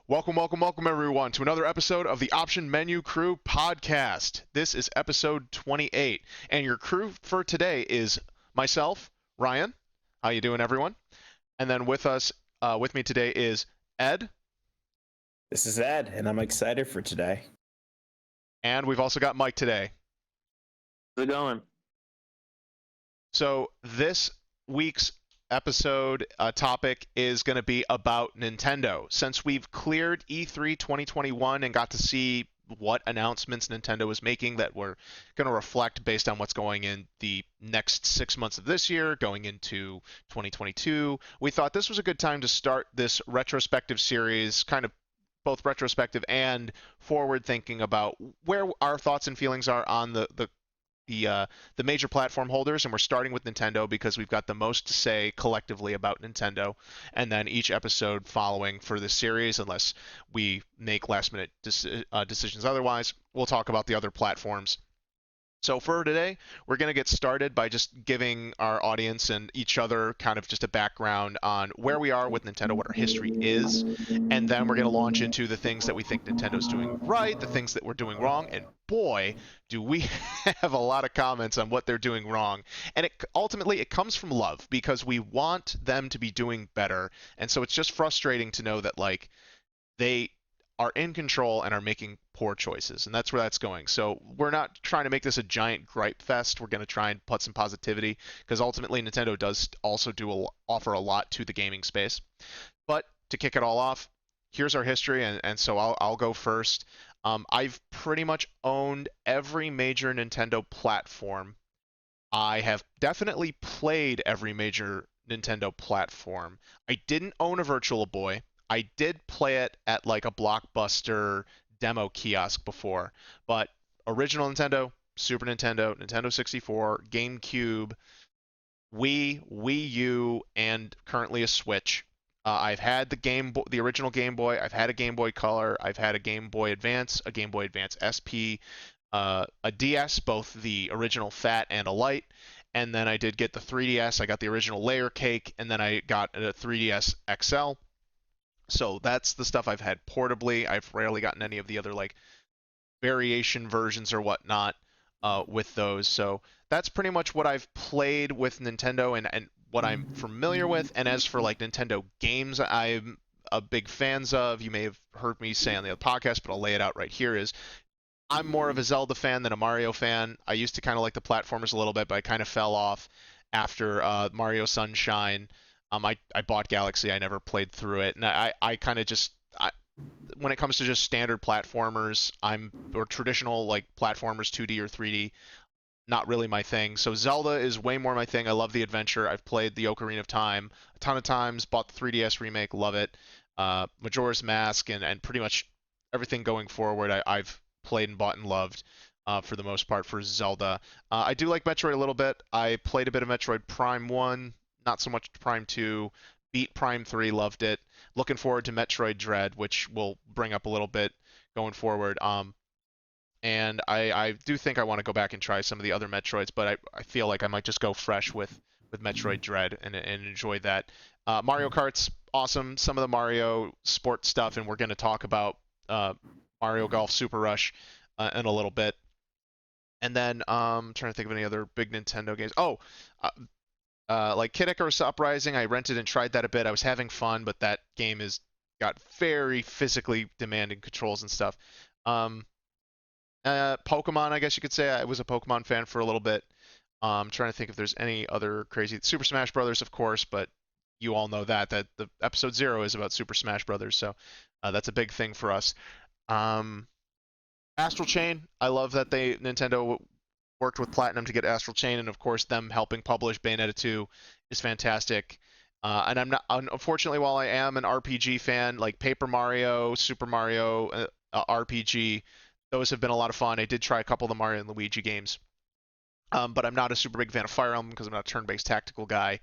Welcome, welcome, welcome, everyone, to another episode of the Option Menu Crew podcast. This is episode 28, and your crew for today is myself, Ryan. How you doing, everyone? And then with me today is Ed, This is Ed, and I'm excited for today. and we've also got Mike today. How's it going? So this week's episode topic is going to be about Nintendo. Since we've cleared E3 2021 and got to see what announcements Nintendo is making that we're going to reflect based on what's going in the next 6 months of this year, going into 2022, we thought this was a good time to start this retrospective series, kind of both retrospective and forward thinking about where our thoughts and feelings are on the major platform holders, and we're starting with Nintendo because we've got the most to say collectively about Nintendo, and then each episode following for this series, unless we make last minute decisions otherwise, we'll talk about the other platforms. So for today, we're going to get started by just giving our audience and each other kind of just a background on where we are with Nintendo, what our history is, and then we're going to launch into the things that we think Nintendo's doing right, the things that we're doing wrong, and boy, do we have a lot of comments on what they're doing wrong. And ultimately, it comes from love because we want them to be doing better, and so it's just frustrating to know that like they are in control and are making poor choices, and that's where that's going. So we're not trying to make this a giant gripe fest. We're going to try and put some positivity because ultimately Nintendo does also offer a lot to the gaming space. But to kick it all off, here's our history, and so I'll go first. I've pretty much owned every major Nintendo platform. I have definitely played every major Nintendo platform. I didn't own a Virtual Boy. I did play it at like a Blockbuster demo kiosk before, but original Nintendo, Super Nintendo, Nintendo 64, GameCube, Wii U, and currently a Switch. I've had the original Game Boy. I've had a Game Boy Color. I've had a Game Boy Advance, a Game Boy Advance SP, a DS, both the original Fat and a Light. And then I did get the 3DS. I got the original Layer Cake, and then I got a 3DS XL. So that's the stuff I've had portably. I've rarely gotten any of the other like variation versions or whatnot with those. So that's pretty much what I've played with Nintendo and what I'm familiar with. And as for like Nintendo games I'm a big fans of, you may have heard me say on the other podcast, but I'll lay it out right here, is I'm more of a Zelda fan than a Mario fan. I used to kind of like the platformers a little bit, but I kind of fell off after Mario Sunshine. I bought Galaxy. I never played through it, and I kind of just when it comes to just standard platformers, or traditional like platformers, 2D or 3D, not really my thing. So Zelda is way more my thing. I love the adventure. I've played the Ocarina of Time a ton of times. Bought the 3DS remake. Love it. Majora's Mask and pretty much everything going forward. I've played and bought and loved. For the most part for Zelda. I do like Metroid a little bit. I played a bit of Metroid Prime 1, not so much Prime 2. Beat Prime 3, loved it. Looking forward to Metroid Dread, which we'll bring up a little bit going forward. And I do think I want to go back and try some of the other Metroids, but I feel like I might just go fresh with Metroid Dread and enjoy that. Mario Kart's awesome. Some of the Mario sport stuff, and we're going to talk about Mario Golf Super Rush in a little bit. And then I'm trying to think of any other big Nintendo games. Like Kid Icarus Uprising, I rented and tried that a bit. I was having fun, but that game has got very physically demanding controls and stuff. Pokemon, I guess you could say. I was a Pokemon fan for a little bit. I'm trying to think if there's any other crazy. Super Smash Brothers, of course, but you all know that the episode 0 is about Super Smash Brothers, so that's a big thing for us. Astral Chain, I love that Nintendo worked with Platinum to get Astral Chain, and of course them helping publish Bayonetta 2 is fantastic. And I'm not, unfortunately, while I am an RPG fan, like Paper Mario, Super Mario RPG, those have been a lot of fun. I did try a couple of the Mario and Luigi games, but I'm not a super big fan of Fire Emblem because I'm not a turn-based tactical guy.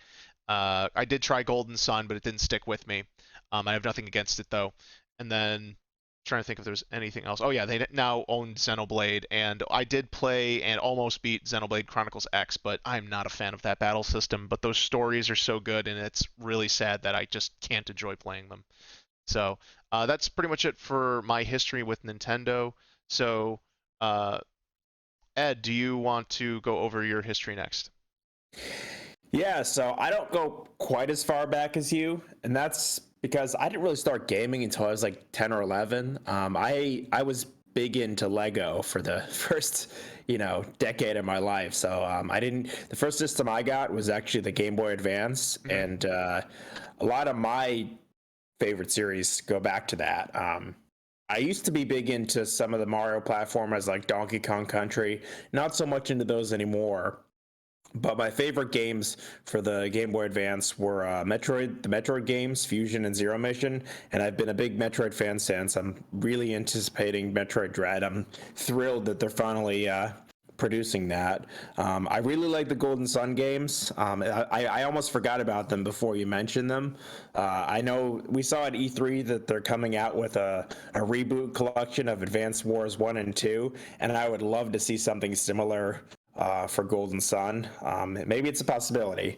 I did try Golden Sun, but it didn't stick with me. I have nothing against it though. And then trying to think if there's anything else. Oh yeah, they now own Xenoblade, and I did play and almost beat Xenoblade Chronicles X, but I'm not a fan of that battle system. But those stories are so good, and it's really sad that I just can't enjoy playing them. So that's pretty much it for my history with Nintendo. So uh, Ed, do you want to go over your history next? Yeah, so I don't go quite as far back as you, and that's because I didn't really start gaming until I was like 10 or 11. I was big into Lego for the first, decade of my life. So I didn't. The first system I got was actually the Game Boy Advance, Hmm. and a lot of my favorite series go back to that. I used to be big into some of the Mario platformers like Donkey Kong Country, not so much into those anymore. But my favorite games for the Game Boy Advance were the Metroid games, Fusion and Zero Mission, and I've been a big Metroid fan since. I'm really anticipating Metroid Dread. I'm thrilled that they're finally producing that. I really like the Golden Sun games. I almost forgot about them before you mentioned them. I know we saw at E3 that they're coming out with a reboot collection of Advance Wars 1 and 2, and I would love to see something similar for Golden Sun. Maybe it's a possibility.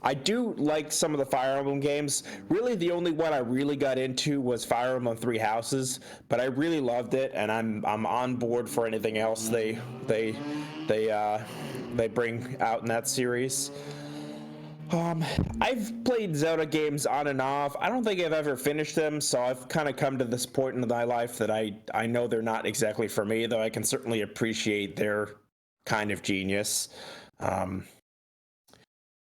I do like some of the Fire Emblem games. Really, the only one I really got into was Fire Emblem Three Houses, but I really loved it, and I'm on board for anything else they uh, they bring out in that series. I've played Zelda games on and off. I don't think I've ever finished them, so I've kind of come to this point in my life that I know they're not exactly for me, though I can certainly appreciate their kind of genius. Um,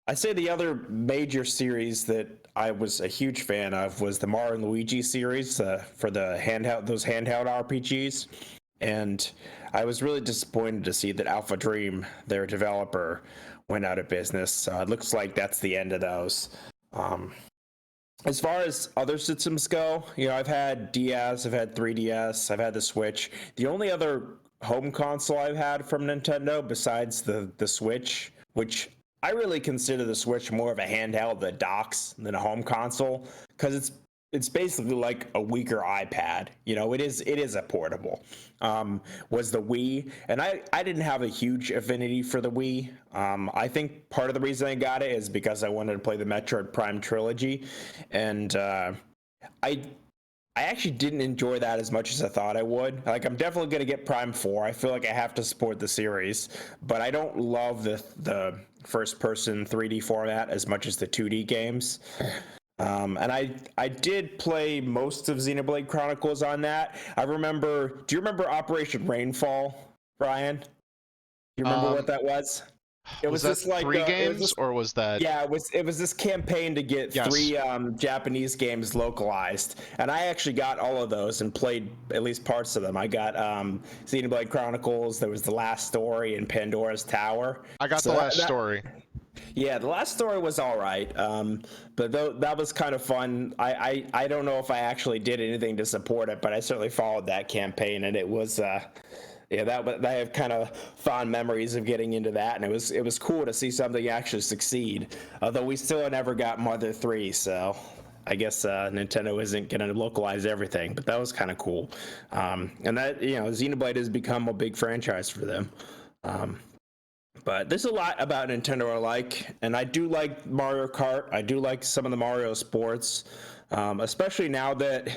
I'd say the other major series that I was a huge fan of was the Mario and Luigi series for the those handheld RPGs, and I was really disappointed to see that Alpha Dream, their developer, went out of business. It looks like that's the end of those. Um, as far as other systems go, I've had DS, I've had 3DS, I've had the Switch. The only other home console I've had from Nintendo besides the Switch, which I really consider the Switch more of a handheld that docks than a home console because it's basically like a weaker iPad. It is a portable. Was the Wii, and I didn't have a huge affinity for the Wii. I think part of the reason I got it is because I wanted to play the Metroid Prime trilogy, and I I actually didn't enjoy that as much as I thought I would. Like, I'm definitely gonna get Prime 4. I feel like I have to support the series, but I don't love the first person 3D format as much as the 2D games. And I did play most of Xenoblade Chronicles on that. Do you remember Operation Rainfall, Brian? Do you remember what Um, that was? It was was that this like three it was games this or was that? yeah, it was this campaign to get Yes, three Japanese games localized, and I actually got all of those and played at least parts of them. I got Xenoblade Chronicles. There was the Last Story and Pandora's Tower. I got So the that, last that story. yeah, the Last Story was all right, but that was kind of fun. I don't know if I actually did anything to support it, but I certainly followed that campaign, and it was. Yeah, I have kind of fond memories of getting into that, and it was cool to see something actually succeed. Although we still never got Mother 3, so I guess Nintendo isn't going to localize everything, but that was kind of cool. And that Xenoblade has become a big franchise for them. Um, but there's a lot about Nintendo I like, and I do like Mario Kart. I do like some of the Mario sports, especially now that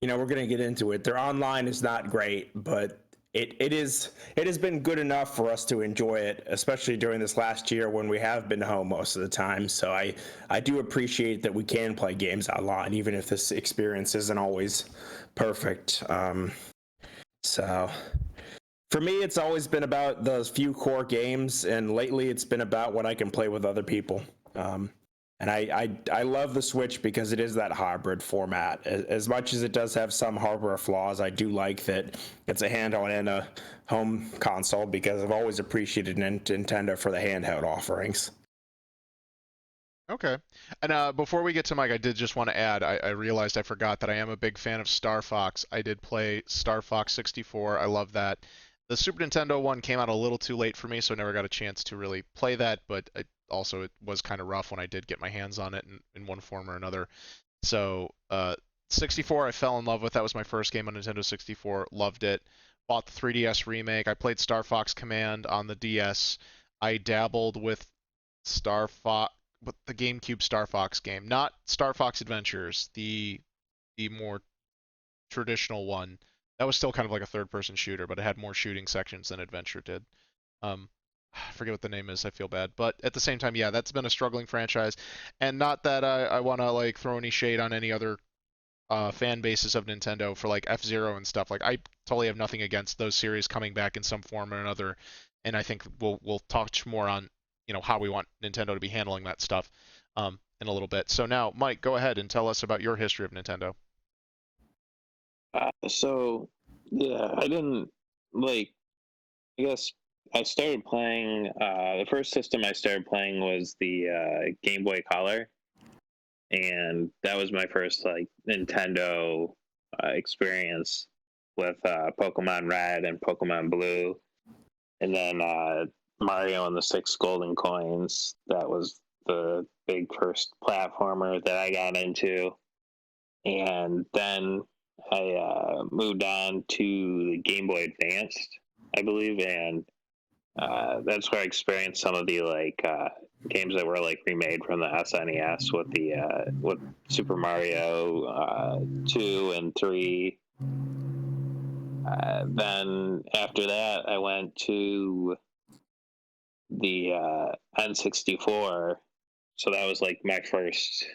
we're going to get into it. Their online is not great, but it has been good enough for us to enjoy it, especially during this last year when we have been home most of the time. So I do appreciate that we can play games online, even if this experience isn't always perfect. So for me, it's always been about those few core games, and lately it's been about what I can play with other people. And I love the Switch because it is that hybrid format. As much as it does have some hardware flaws, I do like that it's a handheld and a home console because I've always appreciated Nintendo for the handheld offerings. Okay. And before we get to Mike, I did just want to add, I realized I forgot that I am a big fan of Star Fox. I did play Star Fox 64. I love that. The Super Nintendo one came out a little too late for me, so I never got a chance to really play that, but it was kind of rough when I did get my hands on it in one form or another. So, 64 I fell in love with. That was my first game on Nintendo 64. Loved it. Bought the 3DS remake. I played Star Fox Command on the DS. I dabbled with Star Fox. what the GameCube Star Fox game, not Star Fox Adventures, the more traditional one. That was still kind of like a third-person shooter, but it had more shooting sections than Adventure did. I forget what the name is. I feel bad, but at the same time, yeah, that's been a struggling franchise, and not that I want to like throw any shade on any other fan bases of Nintendo for like F-Zero and stuff. Like I totally have nothing against those series coming back in some form or another, and I think we'll touch more on how we want Nintendo to be handling that stuff in a little bit. So now, Mike, go ahead and tell us about your history of Nintendo. So yeah, I didn't like. I guess I started playing. The first system I started playing was the Game Boy Color, and that was my first like Nintendo experience with Pokemon Red and Pokemon Blue, and then Mario and the Six Golden Coins. That was the big first platformer that I got into, and then I moved on to the Game Boy Advanced, I believe, and that's where I experienced some of the like games that were like remade from the SNES with Super Mario 2 and 3. Then after that, I went to the N64. So that was like my first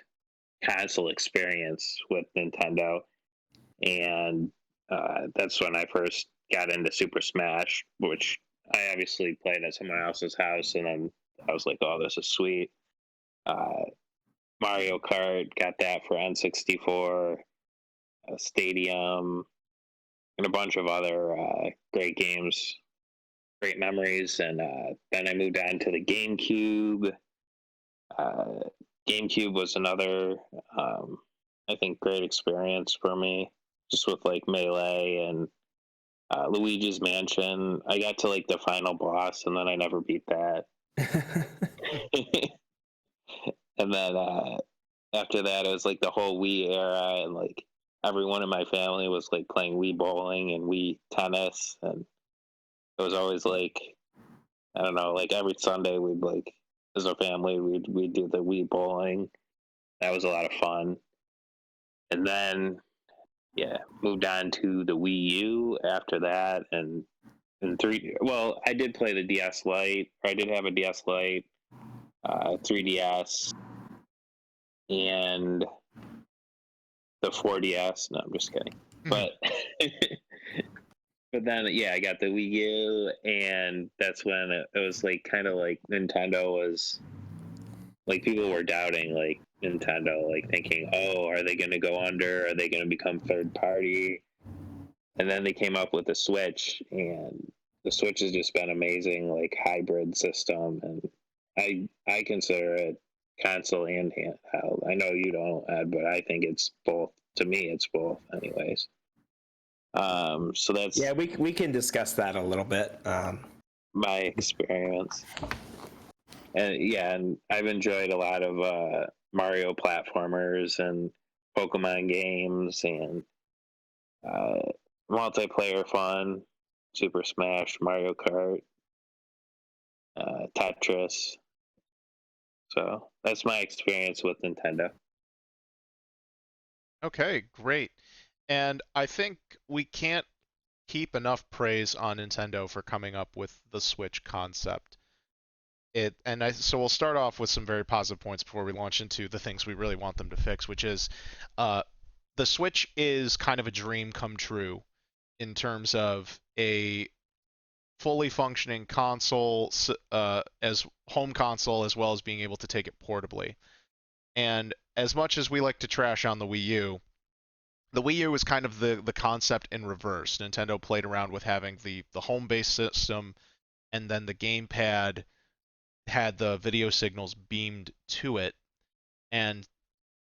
console experience with Nintendo, and that's when I first got into Super Smash, which I obviously played at someone else's house, and then I was like, "Oh, this is sweet." Uh, Mario Kart, got that for N64, Stadium, and a bunch of other great games, great memories. And then I moved on to the GameCube. Uh, GameCube was another, I think, great experience for me, just with like Melee and Luigi's Mansion. I got to like the final boss, and then I never beat that. And then after that, it was like the whole Wii era, and like everyone in my family was like playing Wii bowling and Wii tennis, and it was always like, I don't know, like every Sunday we'd like as a family we'd do the Wii bowling. That was a lot of fun. And then yeah, moved on to the Wii U after that, and three. Well, I did play the DS Lite, or I did have a DS Lite, 3DS, and the 4DS. No, I'm just kidding. But but then yeah, I got the Wii U, and that's when it was like kind of like Nintendo was like, people were doubting like Nintendo, like thinking, oh, are they going to go under? Are they going to become third party? And then they came up with the Switch, and the Switch has just been amazing, like hybrid system, and I consider it console and handheld. I know you don't, Ed, but I think it's both. To me, it's both, anyways. So that's Yeah, we can discuss that a little bit. my experience, and yeah, and I've enjoyed a lot of Mario platformers and Pokemon games and uh, multiplayer fun, Super Smash, Mario Kart, Tetris. So that's my experience with Nintendo. Okay, great. And I think we can't heap enough praise on Nintendo for coming up with the Switch concept. So we'll start off with some very positive points before we launch into the things we really want them to fix, which is uh, the Switch is kind of a dream come true in terms of a fully functioning console, as home console, as well as being able to take it portably. And as much as we like to trash on the Wii U was kind of the concept in reverse. Nintendo played around with having the home-based system, and then the gamepad had the video signals beamed to it, and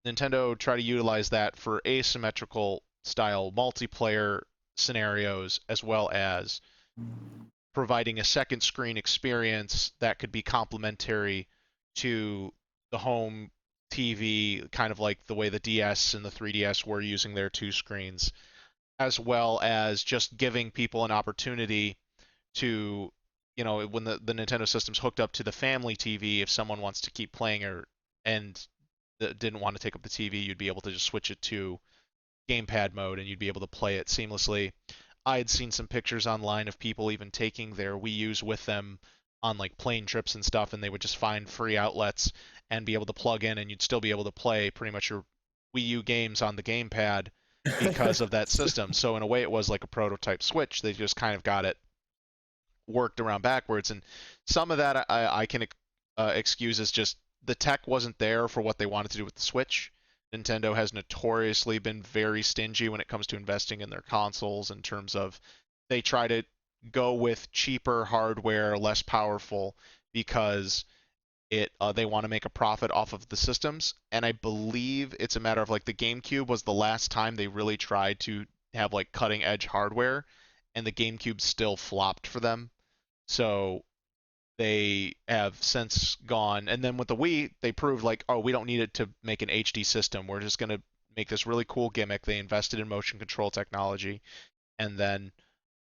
Nintendo tried to utilize that for asymmetrical style multiplayer scenarios, as well as providing a second screen experience that could be complementary to the home TV, kind of like the way the DS and the 3DS were using their two screens, as well as just giving people an opportunity to, when the Nintendo system's hooked up to the family TV, if someone wants to keep playing or and didn't want to take up the TV, you'd be able to just switch it to gamepad mode and you'd be able to play it seamlessly. I had seen some pictures online of people even taking their Wii U's with them on like plane trips and stuff, and they would just find free outlets and be able to plug in, and you'd still be able to play pretty much your Wii U games on the gamepad because of that system. So in a way, it was like a prototype Switch. They just kind of got it worked around backwards, and some of that I can excuse as just the tech wasn't there for what they wanted to do with the Switch. Nintendo has notoriously been very stingy when it comes to investing in their consoles in terms of they try to go with cheaper hardware, less powerful, because they want to make a profit off of the systems. And I believe it's a matter of like the GameCube was the last time they really tried to have like cutting edge hardware, and the GameCube still flopped for them. So they have since gone, and then with the Wii, they proved like, oh, we don't need it to make an HD system. We're just gonna make this really cool gimmick. They invested in motion control technology, and then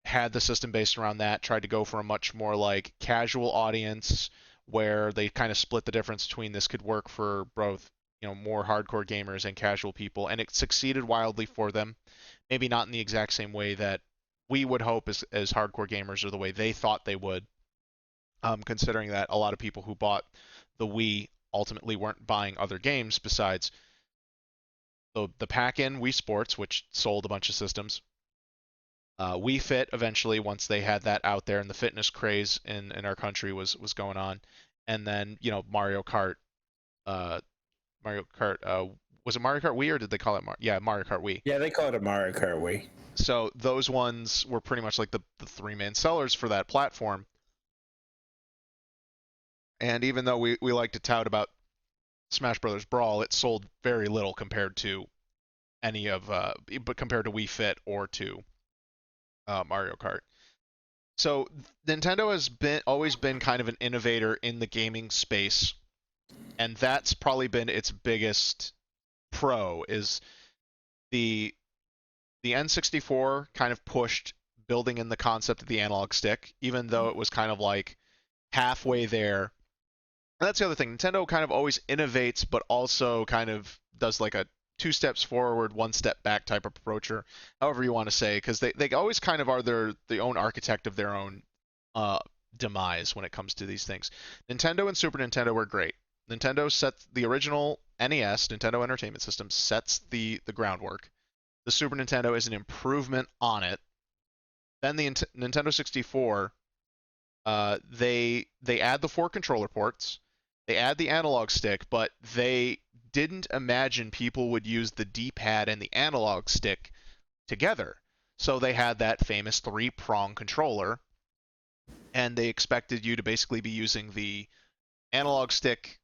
had the system based around that. Tried to go for a much more like casual audience, where they kind of split the difference between this could work for both, more hardcore gamers and casual people, and it succeeded wildly for them. Maybe not in the exact same way that we would hope as hardcore gamers, or the way they thought they would, considering that a lot of people who bought the Wii ultimately weren't buying other games besides the pack-in Wii Sports, which sold a bunch of systems. Wii Fit eventually, once they had that out there, and the fitness craze in our country was going on, and then Mario Kart, uh, Mario Kart, was it Mario Kart Wii, or did they call it Mario Kart Wii? Yeah, they call it a Mario Kart Wii. So those ones were pretty much like the three main sellers for that platform. And even though we like to tout about Smash Brothers Brawl, it sold very little compared to but compared to Wii Fit or to Mario Kart. So Nintendo has always been kind of an innovator in the gaming space, and that's probably been its biggest pro is the N64 kind of pushed building in the concept of the analog stick, even though it was kind of like halfway there. And that's the other thing. Nintendo kind of always innovates, but also kind of does like a two steps forward, one step back type of approach, or however you want to say, because they always kind of are the own architect of their own demise when it comes to these things. Nintendo and Super Nintendo were great. Nintendo set the original NES, Nintendo Entertainment System, sets the groundwork. The Super Nintendo is an improvement on it. Then the Nintendo 64, they add the 4 controller ports. They add the analog stick, but they didn't imagine people would use the D-pad and the analog stick together. So they had that famous 3-prong controller, and they expected you to basically be using the analog stick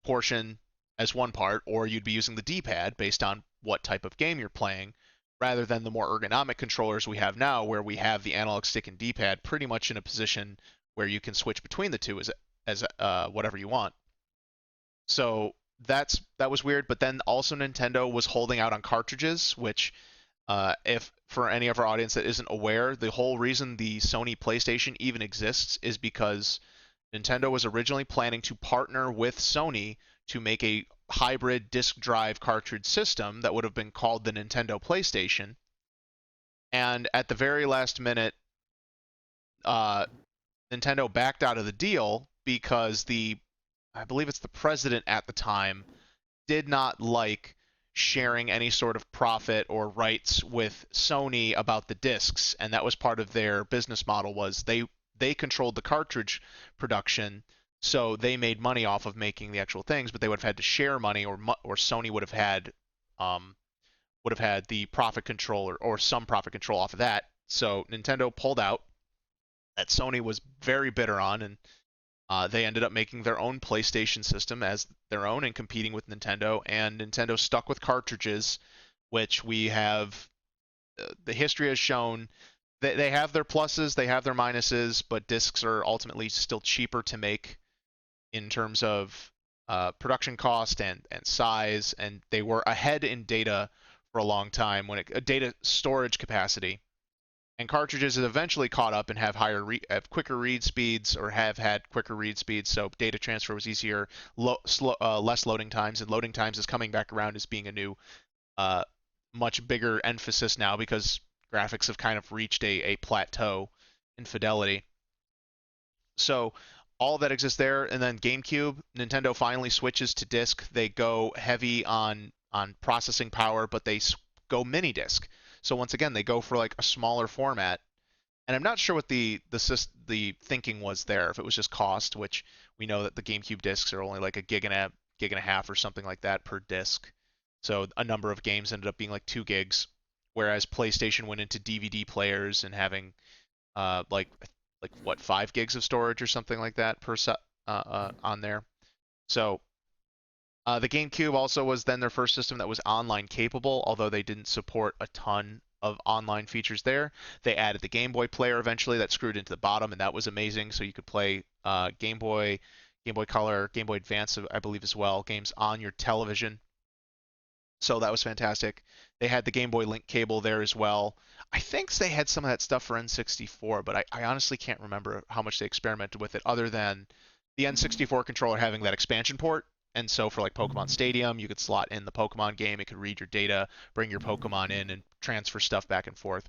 portion as one part, or you'd be using the D-pad based on what type of game you're playing, rather than the more ergonomic controllers we have now, where we have the analog stick and D-pad pretty much in a position where you can switch between the two as whatever you want. So that was weird. But then also Nintendo was holding out on cartridges, which, if for any of our audience that isn't aware, the whole reason the Sony PlayStation even exists is because Nintendo was originally planning to partner with Sony to make a hybrid disk drive cartridge system that would have been called the Nintendo PlayStation. And at the very last minute, Nintendo backed out of the deal because I believe it's the president at the time, did not like sharing any sort of profit or rights with Sony about the discs, and that was part of their business model. Was they controlled the cartridge production, so they made money off of making the actual things, but they would have had to share money, or Sony would have had the profit control, or some profit control off of that. So Nintendo pulled out. That Sony was very bitter on, and they ended up making their own PlayStation system as their own and competing with Nintendo. And Nintendo stuck with cartridges, which we have. The history has shown that they have their pluses, they have their minuses, but discs are ultimately still cheaper to make in terms of production cost and size. And they were ahead in data for a long time data storage capacity. And cartridges have eventually caught up and have have quicker read speeds, or have had quicker read speeds, so data transfer was easier, less loading times, and loading times is coming back around as being a new, uh, much bigger emphasis now because graphics have kind of reached a plateau in fidelity. So all that exists there, and then GameCube, Nintendo finally switches to disc. They go heavy on processing power, but they go mini disc. So once again, they go for like a smaller format, and I'm not sure what the thinking was there. If it was just cost, which we know that the GameCube discs are only like a gig and a half or something like that per disc. So a number of games ended up being like 2 gigs, whereas PlayStation went into DVD players and having uh, like like what 5 gigs of storage or something like that per set on there. So the GameCube also was then their first system that was online capable, although they didn't support a ton of online features there. They added the Game Boy player eventually that screwed into the bottom, and that was amazing. So you could play Game Boy, Game Boy Color, Game Boy Advance, I believe as well, games on your television. So that was fantastic. They had the Game Boy Link cable there as well. I think they had some of that stuff for N64, but I honestly can't remember how much they experimented with it, other than the N64 controller having that expansion port. And so for like Pokemon Stadium, you could slot in the Pokemon game. It could read your data, bring your Pokemon in, and transfer stuff back and forth.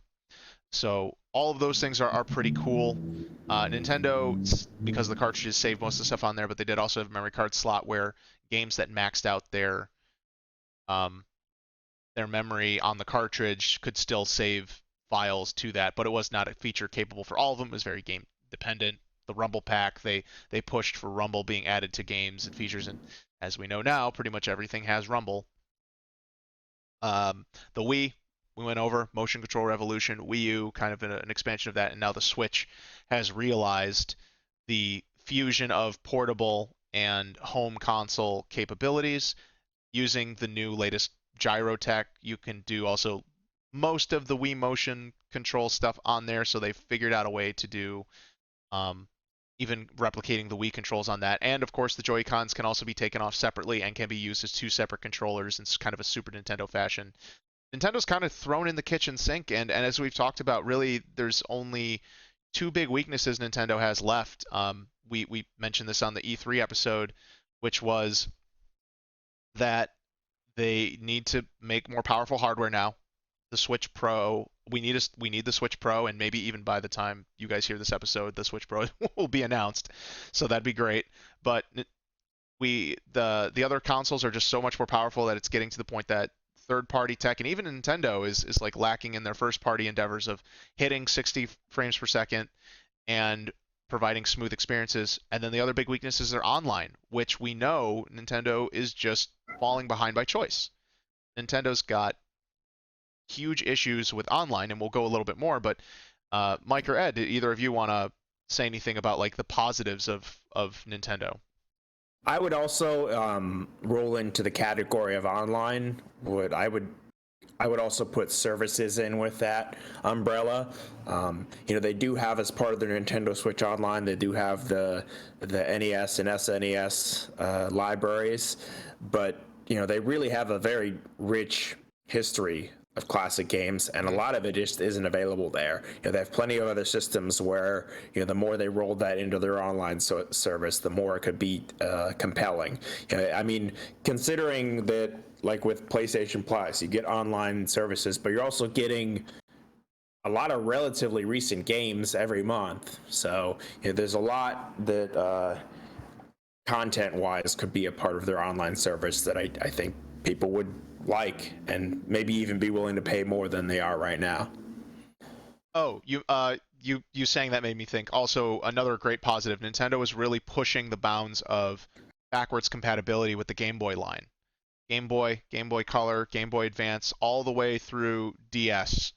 So all of those things are pretty cool. Nintendo, because the cartridges save most of the stuff on there, but they did also have a memory card slot where games that maxed out um, their memory on the cartridge could still save files to that, but it was not a feature capable for all of them. It was very game dependent. The Rumble Pack, they pushed for Rumble being added to games and features, and as we know now, pretty much everything has Rumble. The Wii, we went over Motion Control Revolution. Wii U, kind of an expansion of that, and now the Switch has realized the fusion of portable and home console capabilities using the new latest gyro tech. You can do also most of the Wii motion control stuff on there, so they figured out a way to do even replicating the Wii controls on that. And of course, the Joy-Cons can also be taken off separately and can be used as 2 separate controllers in kind of a Super Nintendo fashion. Nintendo's kind of thrown in the kitchen sink, and as we've talked about, really, there's only 2 big weaknesses Nintendo has left. We mentioned this on the E3 episode, which was that they need to make more powerful hardware now. The Switch Pro, we need the Switch Pro, and maybe even by the time you guys hear this episode, the Switch Pro will be announced. So that'd be great. But the other consoles are just so much more powerful that it's getting to the point that third-party tech and even Nintendo is like lacking in their first-party endeavors of hitting 60 frames per second and providing smooth experiences. And then the other big weakness is their online, which we know Nintendo is just falling behind by choice. Nintendo's got huge issues with online, and we'll go a little bit more, but Mike or Ed, did either of you want to say anything about like the positives of Nintendo? I would also roll into the category of online. I would also put services in with that umbrella. They do have, as part of their Nintendo Switch Online, they do have the NES and SNES libraries, but they really have a very rich history of classic games, and a lot of it just isn't available there. They have plenty of other systems where the more they roll that into their online service, the more it could be compelling. I mean, considering that, like with PlayStation Plus, you get online services, but you're also getting a lot of relatively recent games every month. So there's a lot that content-wise could be a part of their online service that I think people would like, and maybe even be willing to pay more than they are right now. Oh, you saying that made me think. Also, another great positive, Nintendo is really pushing the bounds of backwards compatibility with the Game Boy line. Game Boy, Game Boy Color, Game Boy Advance, all the way through DS,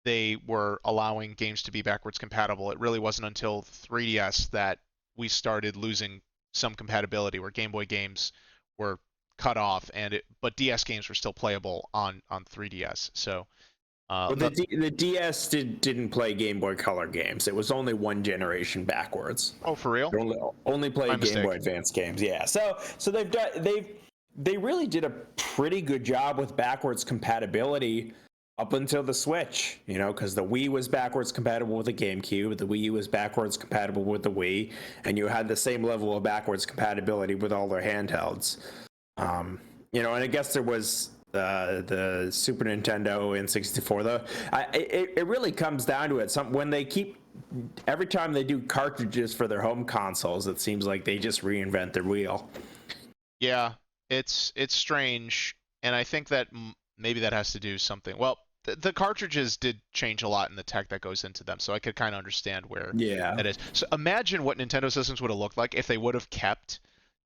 they were allowing games to be backwards compatible. It really wasn't until 3DS that we started losing some compatibility, where Game Boy games were cut off, but DS games were still playable on 3DS. So well, the DS didn't play Game Boy Color games. It was only one generation backwards. Oh, for real? Only played Game Boy Advance games. Yeah. So they really did a pretty good job with backwards compatibility up until the Switch, because the Wii was backwards compatible with the GameCube, the Wii U was backwards compatible with the Wii, and you had the same level of backwards compatibility with all their handhelds. And I guess there was the Super Nintendo and 64. It really comes down to it. When they keep every time they do cartridges for their home consoles, it seems like they just reinvent the wheel. Yeah, it's strange, and I think that maybe that has to do something. Well, the cartridges did change a lot in the tech that goes into them, so I could kind of understand where Yeah. that is. So imagine what Nintendo systems would have looked like if they would have kept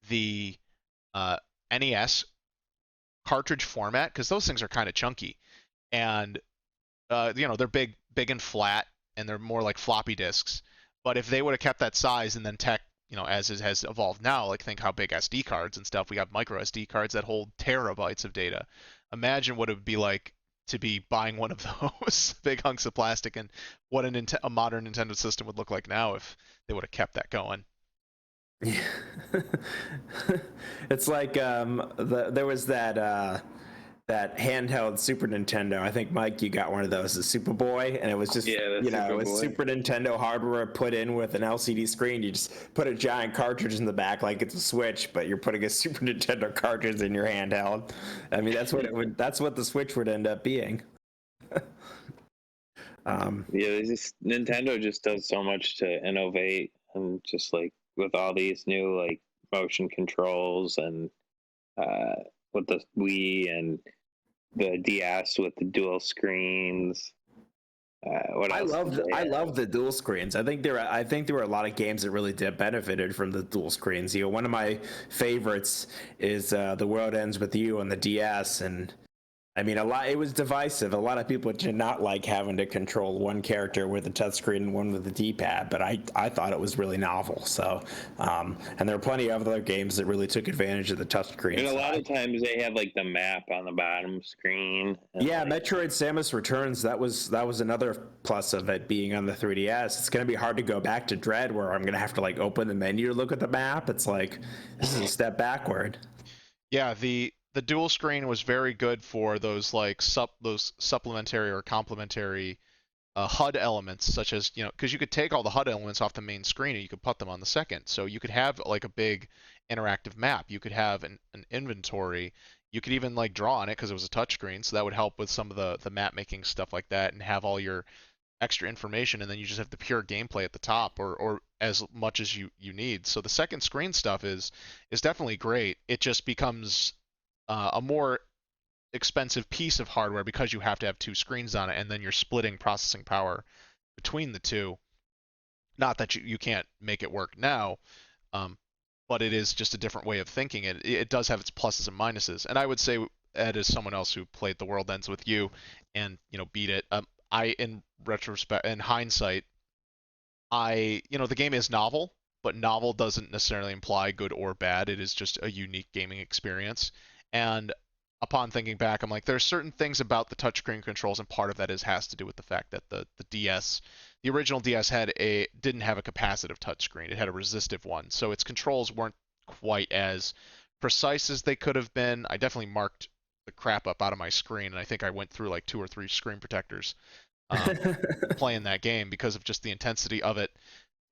the NES cartridge format, because those things are kind of chunky, and they're big and flat, and they're more like floppy disks. But if they would have kept that size, and then tech, as it has evolved now, like think how big SD cards and stuff. We got micro SD cards that hold terabytes of data. Imagine what it would be like to be buying one of those big hunks of plastic, and what a modern Nintendo system would look like now if they would have kept that going. Yeah. It's like there was that handheld Super Nintendo. I think, Mike, you got one of those, the Superboy, and it was just it was Super Nintendo hardware put in with an LCD screen. You just put a giant cartridge in the back like it's a Switch, but you're putting a Super Nintendo cartridge in your handheld. I mean, that's what the Switch would end up being. Nintendo just does so much to innovate, and just like with all these new like motion controls, and with the Wii and the DS with the dual screens. What else? I love the dual screens. I think there were a lot of games that really benefited from the dual screens. One of my favorites is The World Ends With You on the DS, and I mean, it was divisive. A lot of people did not like having to control one character with a touchscreen and one with a D-pad, but I thought it was really novel. So, and there were plenty of other games that really took advantage of the touchscreen. And a lot of times they had like the map on the bottom screen. Yeah, Metroid Samus Returns, that was another plus of it being on the 3DS. It's going to be hard to go back to Dread, where I'm going to have to like open the menu to look at the map. It's like, this is a step backward. Yeah, the dual screen was very good for those like those supplementary or complementary HUD elements, such as because you could take all the HUD elements off the main screen and you could put them on the second. So you could have like a big interactive map. You could have an inventory. You could even like draw on it because it was a touchscreen, so that would help with some of the map making stuff like that, and have all your extra information, and then you just have the pure gameplay at the top, or as much as you need. So the second screen stuff is definitely great. It just becomes a more expensive piece of hardware because you have to have two screens on it, and then you're splitting processing power between the two. Not that you can't make it work now, but it is just a different way of thinking. It does have its pluses and minuses, and I would say, Ed, as someone else who played The World Ends With You and beat it, in retrospect, in hindsight, the game is novel, but novel doesn't necessarily imply good or bad. It is just a unique gaming experience. And upon thinking back, I'm like, there's certain things about the touchscreen controls, and part of that has to do with the fact that the DS, the original DS didn't have a capacitive touchscreen. It had a resistive one, so its controls weren't quite as precise as they could have been. I definitely marked the crap up out of my screen, and I think I went through like 2 or 3 screen protectors playing that game because of just the intensity of it.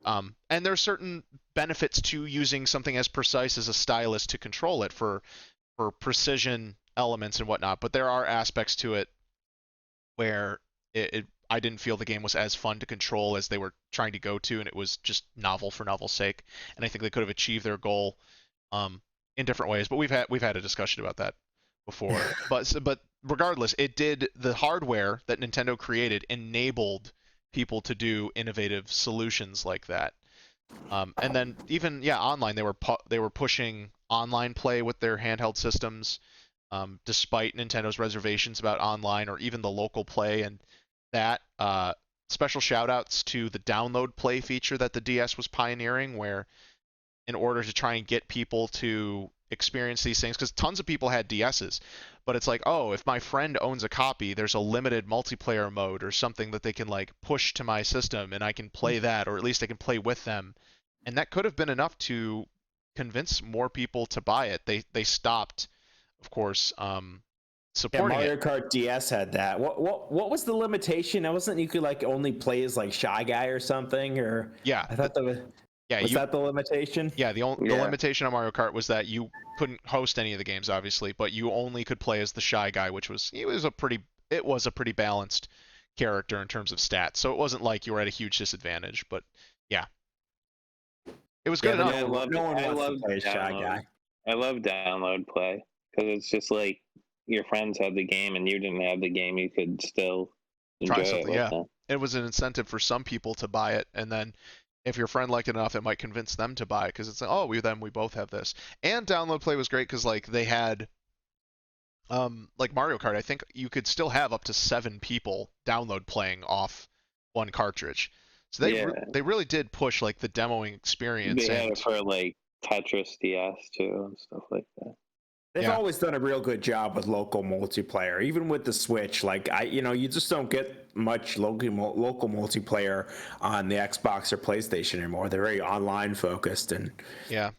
And there are certain benefits to using something as precise as a stylus to control it for precision elements and whatnot, but there are aspects to it where I didn't feel the game was as fun to control as they were trying to go to, and it was just novel for novel's sake. And I think they could have achieved their goal in different ways. But we've had a discussion about that before. but regardless, the hardware that Nintendo created enabled people to do innovative solutions like that. And then even online, they were pushing online play with their handheld systems, despite Nintendo's reservations about online or even the local play. And that special shout outs to the download play feature that the DS was pioneering, where in order to try and get people to experience these things, because tons of people had DSs, but it's like, oh, if my friend owns a copy, there's a limited multiplayer mode or something that they can like push to my system, and I can play that, or at least I can play with them. And that could have been enough to convince more people to buy it. They stopped, of course, supporting Mario it. Kart DS had that. What was the limitation? It wasn't you could like only play as like Shy Guy or something, or Yeah, I thought that yeah, was that the limitation? the Yeah. limitation on Mario Kart was that you couldn't host any of the games, obviously, but you only could play as the shy guy, which was it was a pretty balanced character in terms of stats. So it wasn't like you were at a huge disadvantage, but yeah, it was good Yeah, but enough. Yeah, no one I wants to love play as Shy download. Guy. I love download play because it's just like your friends had the game and you didn't have the game. You could still Try enjoy it something, with yeah. them. It was an incentive for some people to buy it, and then if your friend liked it enough, it might convince them to buy it because it's like, oh, we both have this. And download play was great because like they had like Mario Kart, I think you could still have up to 7 people download playing off one cartridge. So Yeah, they really did push like the demoing experience, they had and it for like Tetris DS too and stuff like that. They've yeah, always done a real good job with local multiplayer, even with the Switch. Like you just don't get much local multiplayer on the Xbox or PlayStation anymore. They're very online focused, and yeah,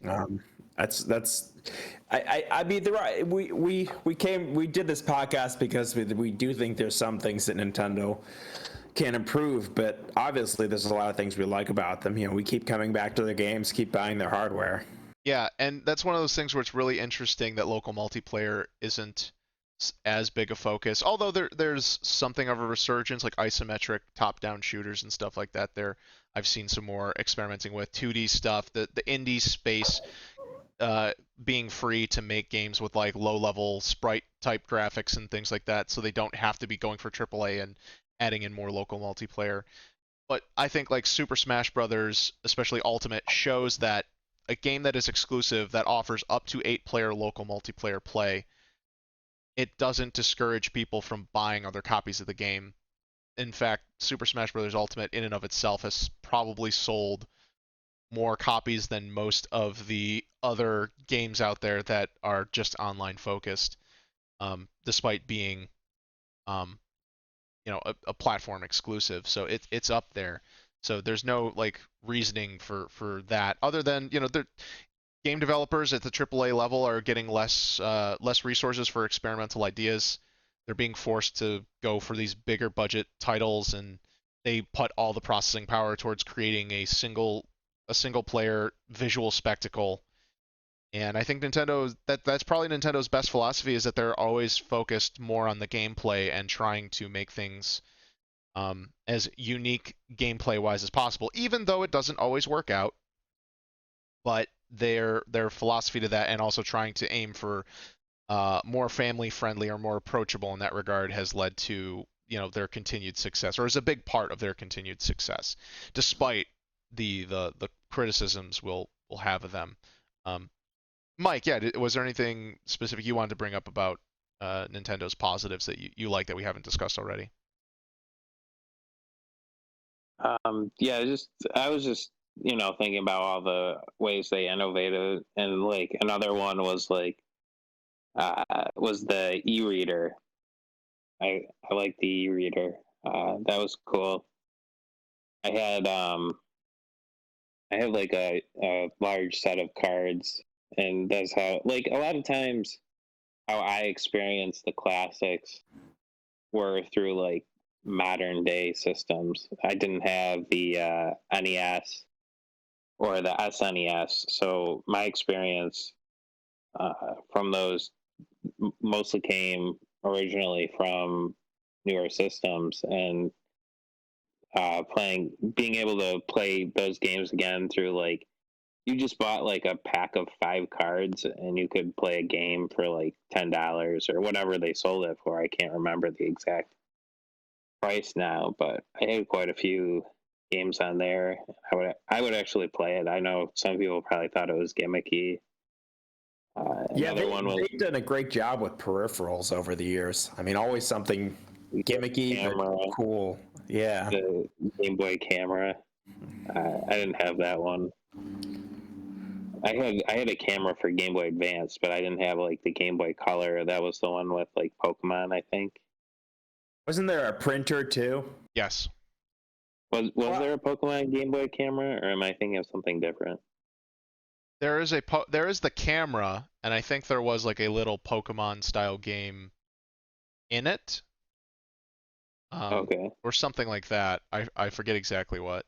that's. I mean, there are, we did this podcast because we do think there's some things that Nintendo can improve, but obviously there's a lot of things we like about them. We keep coming back to their games, keep buying their hardware. yeah, and that's one of those things where it's really interesting that local multiplayer isn't as big a focus. Although there's something of a resurgence, like isometric top-down shooters and stuff like that. There, I've seen some more experimenting with 2D stuff. The indie space being free to make games with like low-level sprite type graphics and things like that, so they don't have to be going for AAA and adding in more local multiplayer. But I think like Super Smash Brothers, especially Ultimate, shows that a game that is exclusive that offers up to 8-player local multiplayer play, it doesn't discourage people from buying other copies of the game. In fact, Super Smash Bros. Ultimate in and of itself has probably sold more copies than most of the other games out there that are just online focused, despite being, um, a platform exclusive. So it's up there. So there's no like reasoning for that other than the game developers at the AAA level are getting less resources for experimental ideas. They're being forced to go for these bigger budget titles, and they put all the processing power towards creating a single player visual spectacle. And I think that's probably Nintendo's best philosophy, is that they're always focused more on the gameplay and trying to make things as unique gameplay wise as possible, even though it doesn't always work out. But their philosophy to that, and also trying to aim for more family friendly or more approachable in that regard, has led to their continued success, or is a big part of their continued success, despite the criticisms we'll have of them. Um, Mike, yeah, was there anything specific you wanted to bring up about Nintendo's positives that you like that we haven't discussed already? Yeah, I was just thinking about all the ways they innovated, and like another one was like was the e-reader. I like the e-reader. That was cool. I had I have like a large set of cards, and that's how like a lot of times how I experience the classics were through like modern day systems. I didn't have the NES or the SNES, so my experience from those mostly came originally from newer systems, and being able to play those games again through like you just bought like a pack of 5 cards and you could play a game for like $10 or whatever they sold it for. I can't remember the exact price now, but I had quite a few games on there. I would actually play it. I know some people probably thought it was gimmicky. Yeah, Another one was they've done a great job with peripherals over the years. I mean, always something the gimmicky but camera, cool. Yeah. the Game Boy camera. I didn't have that one. I had a camera for Game Boy Advance, but I didn't have like the Game Boy Color. That was the one with like Pokemon, I think. Wasn't there a printer too? Yes. Was there a Pokemon Game Boy camera, or am I thinking of something different? There is there is the camera, and I think there was like a little Pokemon style game in it, Okay. or something like that. I forget exactly what.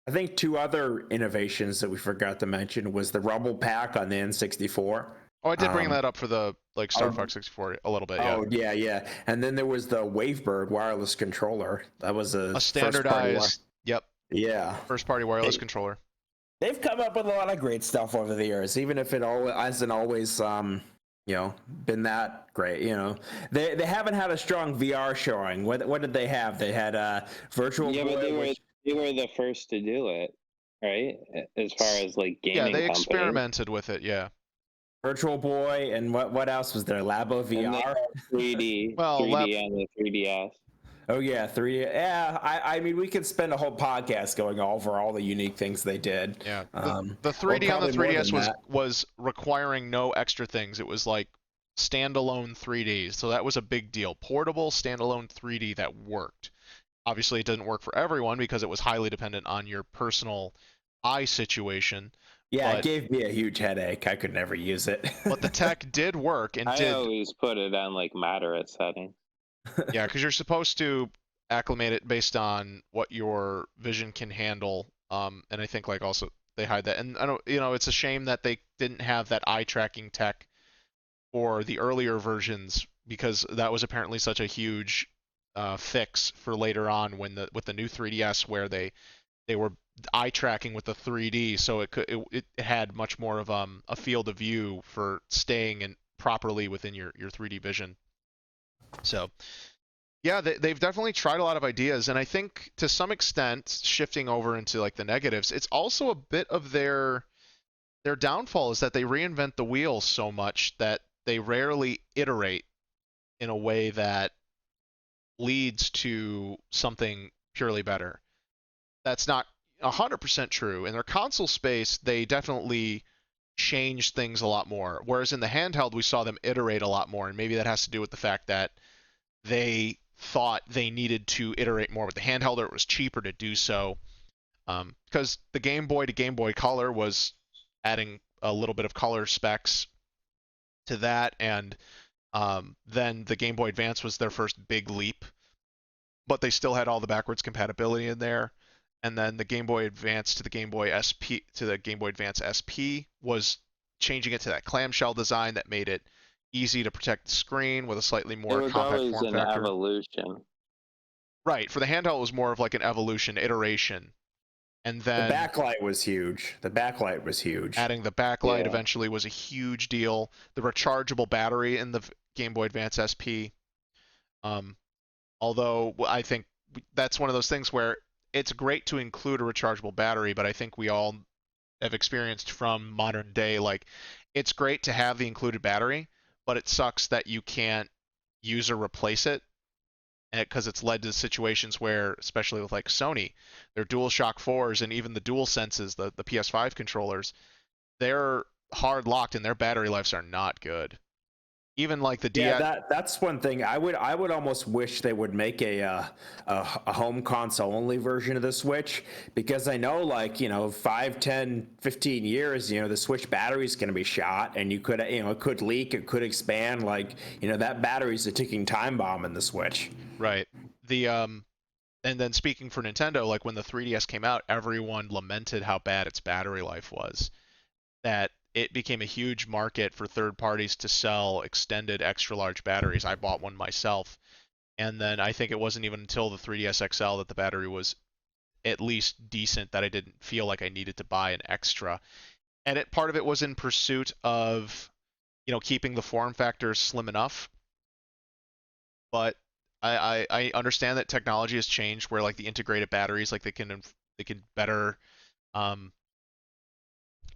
I think two other innovations that we forgot to mention was the Rumble Pack on the N64. Oh, I did bring Um, that up for the like Star oh, Fox 64 a little bit, yeah. oh yeah, yeah. And then there was the Wavebird wireless controller. That was a A first party one. standardized, yep, Yeah. first party wireless They, controller. they've come up with a lot of great stuff over the years, even if it hasn't always been that great. They haven't had a strong VR showing. What did they have? They had Virtual Yeah, Boy, but which they were the first to do it, right? As far as like Yeah, gaming they companies. experimented with it, yeah. Virtual Boy, and what else was there? Labo And they VR. had 3D, Well, 3D on the 3DS. Oh yeah, 3D. Yeah, I mean, we could spend a whole podcast going over all the unique things they did. yeah. The Or 3D on the probably more than 3DS that. was requiring no extra things. It was like standalone 3D, so that was a big deal. Portable standalone 3D that worked. Obviously, it didn't work for everyone because it was highly dependent on your personal eye situation. Yeah, it But gave me a huge headache. I could never use it. the tech did work and I did, always put it on like moderate settings. yeah, because you're supposed to acclimate it based on what your vision can handle. And I think like also they hide that. And I don't, it's a shame that they didn't have that eye tracking tech for the earlier versions because that was apparently such a huge fix for later on when with the new 3DS where they were eye tracking with the 3D, so it had much more of a field of view for staying and properly within your 3D vision. So yeah, they've definitely tried a lot of ideas, and I think to some extent, shifting over into like the negatives, it's also a bit of their downfall is that they reinvent the wheel so much that they rarely iterate in a way that leads to something purely better. That's not 100% true. In their console space, they definitely change things a lot more. Whereas in the handheld, we saw them iterate a lot more, and maybe that has to do with the fact that they thought they needed to iterate more with the handheld, or it was cheaper to do so. Because the Game Boy to Game Boy Color was adding a little bit of color specs to that, and then the Game Boy Advance was their first big leap, but they still had all the backwards compatibility in there. And then the Game Boy Advance to the Game Boy SP to the Game Boy Advance SP was changing it to that clamshell design that made it easy to protect the screen with a slightly It more was compact always form an factor. evolution. Right, for the handheld it was more of like an evolution, iteration. And The then backlight was huge. adding the backlight Yeah. eventually was a huge deal. The rechargeable battery in the Game Boy Advance SP, um, although I think that's one of those things where it's great to include a rechargeable battery, but I think we all have experienced from modern day, like it's great to have the included battery, but it sucks that you can't use or replace it because it's led to situations where, especially with like Sony, their DualShock 4s and even the DualSenses, the PS5 controllers, they're hard locked and their battery lives are not good. Even like the Yeah, DS, that's one thing. I would almost wish they would make a home console only version of the Switch, because I know, like, 5, 10, 15 years, the Switch battery is going to be shot, and it could leak, it could expand. Like, that battery's a ticking time bomb in the Switch. right? The and then speaking for Nintendo, like when the 3DS came out, everyone lamented how bad its battery life was. That it became a huge market for third parties to sell extended extra large batteries. I bought one myself, and then I think it wasn't even until the 3DS XL that the battery was at least decent that I didn't feel like I needed to buy an extra. And part of it was in pursuit of, keeping the form factor slim enough. But I understand that technology has changed where like the integrated batteries, like they can better um,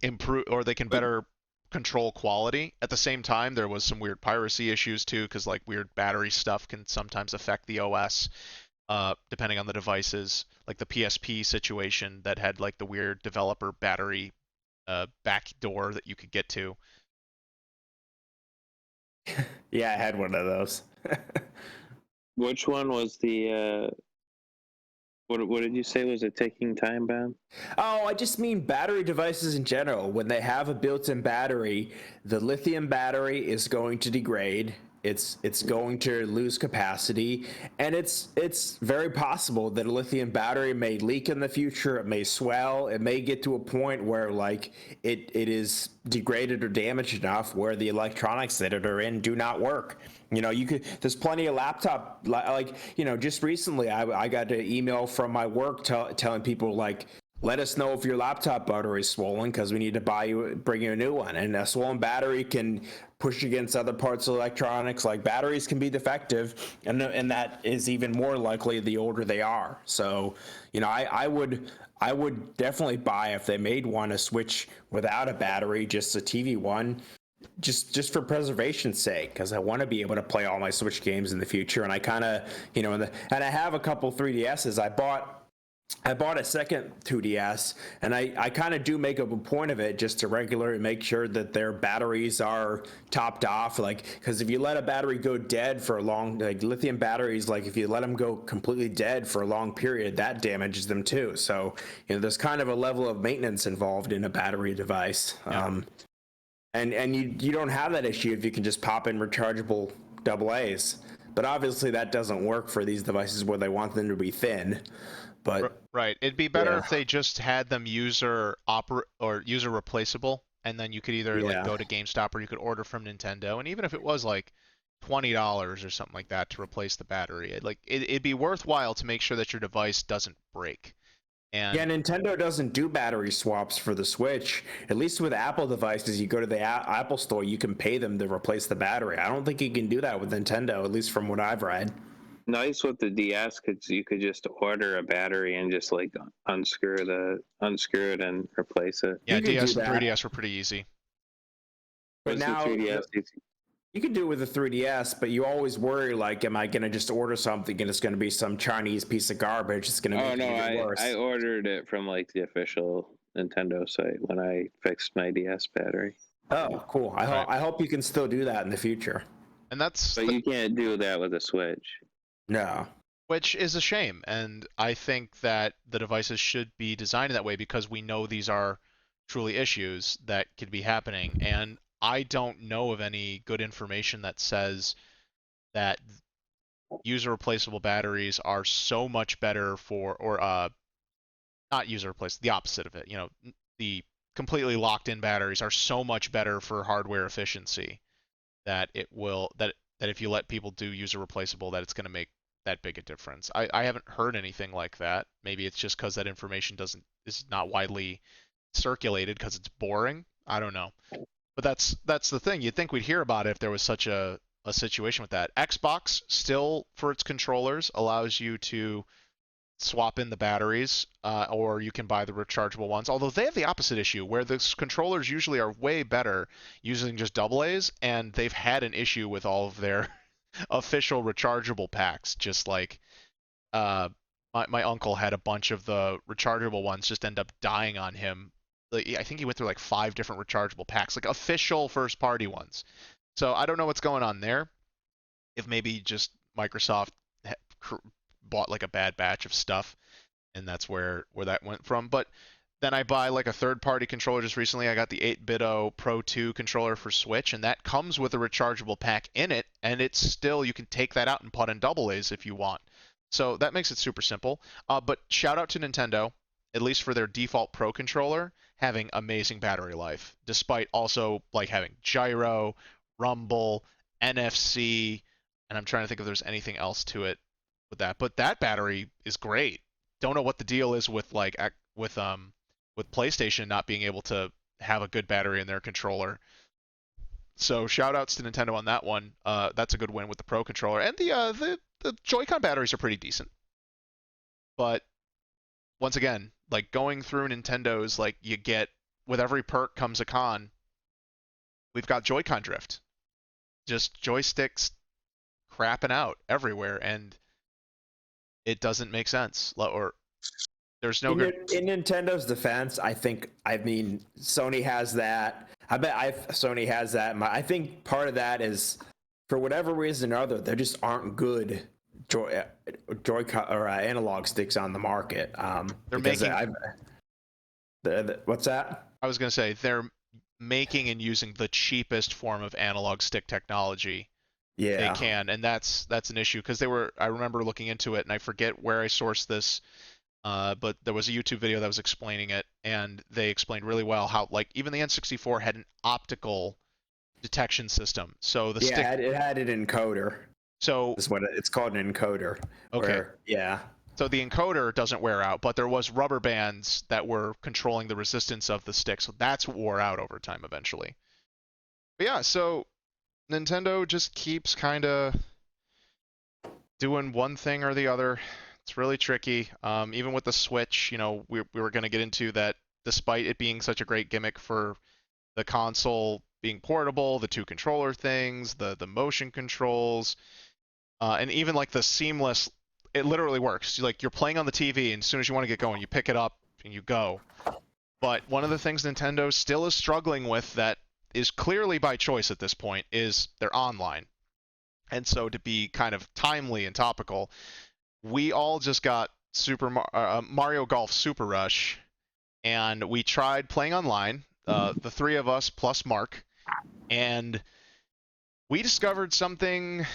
improve, or they can better control quality. At the same time, there was some weird piracy issues too, because like weird battery stuff can sometimes affect the OS, depending on the devices. Like the PSP situation that had like the weird developer battery back door that you could get to. Yeah, I had one of those. Which one was the what did you say was a ticking time bomb? Oh, I just mean battery devices in general. When they have a built-in battery, the lithium battery is going to degrade, it's going to lose capacity, and it's very possible that a lithium battery may leak in the future. It may swell. It may get to a point where like it is degraded or damaged enough where the electronics that it are in do not work. You know, there's plenty of laptop, like, you know, just recently I got an email from my work telling people, like, let us know if your laptop battery is swollen because we need to bring you a new one. And a swollen battery can push against other parts of electronics. Like, batteries can be defective, and that is even more likely the older they are. So, you know, I would definitely buy, if they made one, a Switch without a battery, just a TV one, just for preservation's sake, because I want to be able to play all my Switch games in the future. And I kind of, you know, and I have a couple 3DSs. I bought a second 2DS, and I kind of do make a point of it just to regularly make sure that their batteries are topped off. Like, because if you let a battery go dead for a long, like lithium batteries, like if you let them go completely dead for a long period, that damages them too. So, you know, there's kind of a level of maintenance involved in a battery device. Yeah. And you don't have that issue if you can just pop in rechargeable AA's. But obviously that doesn't work for these devices where they want them to be thin. But Right. It'd be better yeah. if they just had them user replaceable, and then you could either like Yeah. go to GameStop or you could order from Nintendo, and even if it was like $20 or something like that to replace the battery, it'd be worthwhile to make sure that your device doesn't break. Yeah, And Nintendo doesn't do battery swaps for the Switch. At least with Apple devices, you go to the Apple store, you can pay them to replace the battery. I don't think you can do that with Nintendo, at least from what I've read. Nice with the DS, because you could just order a battery and just like unscrew it and replace it. yeah, You could DS do and that. 3DS were pretty easy. But Whereas the now 3DS, you can do it with the 3DS, but you always worry, like, am I going to just order something and it's going to be some Chinese piece of garbage? It's going to oh make no, it even worse. I ordered it from like the official Nintendo site when I fixed my DS battery. Oh, cool. Right. I hope you can still do that in the future. And that's But you can't do that with a Switch. No. which is a shame. And I think that the devices should be designed that way because we know these are truly issues that could be happening. And I don't know of any good information that says that user replaceable batteries are so much better or not user replace, the opposite of it. You know, the completely locked in batteries are so much better for hardware efficiency that that if you let people do user replaceable, that it's going to make that big a difference. I haven't heard anything like that. Maybe it's just because that information is not widely circulated because it's boring. I don't know. But that's the thing. You'd think we'd hear about it if there was such a situation with that. Xbox still, for its controllers, allows you to swap in the batteries, or you can buy the rechargeable ones. Although they have the opposite issue, where the controllers usually are way better using just AA's, and they've had an issue with all of their official rechargeable packs. Just like my uncle had a bunch of the rechargeable ones just end up dying on him. Like, I think he went through like 5 different rechargeable packs, like official first party ones. So I don't know what's going on there. If maybe just Microsoft bought like a bad batch of stuff, and that's where that went from. But then I buy like a third party controller just recently. I got the 8BitO Pro 2 controller for Switch, and that comes with a rechargeable pack in it, and it's still, you can take that out and put in AA's if you want. So that makes it super simple. But shout out to Nintendo, at least for their default Pro controller, having amazing battery life, despite also like having gyro, rumble, NFC, and I'm trying to think if there's anything else to it with that. But that battery is great. Don't know what the deal is with like with PlayStation not being able to have a good battery in their controller. So shout outs to Nintendo on that one. That's a good win with the Pro controller, and the Joy-Con batteries are pretty decent. But once again, like going through Nintendo's, like you get with every perk comes a con. We've got Joy-Con drift, just joysticks crapping out everywhere, and it doesn't make sense. Or there's no good. In Nintendo's defense, I mean, Sony has that. I bet Sony has that. I think part of that is, for whatever reason or other, there just aren't good Joy-Con or analog sticks on the market. They're making. What's that? I was gonna say they're making and using the cheapest form of analog stick technology they Yeah. can, and that's an issue because I remember looking into it, and I forget where I sourced this, but there was a YouTube video that was explaining it, and they explained really well how like even the N64 had an optical detection system. So the Yeah, stick, it had an encoder. so Is what it's called, an encoder. okay, Where, yeah. so the encoder doesn't wear out, but there was rubber bands that were controlling the resistance of the stick, so that's what wore out over time eventually. But yeah, so Nintendo just keeps kind of doing one thing or the other. It's really tricky. Even with the Switch, we were going to get into that. Despite it being such a great gimmick for the console being portable, the two controller things, the motion controls, and even like the seamless, it literally works. Like you're playing on the TV, and as soon as you want to get going, you pick it up and you go. But one of the things Nintendo still is struggling with that is clearly by choice at this point is they're online. And so to be kind of timely and topical, we all just got Mario Golf Super Rush, and we tried playing online, the three of us plus Mark, and we discovered something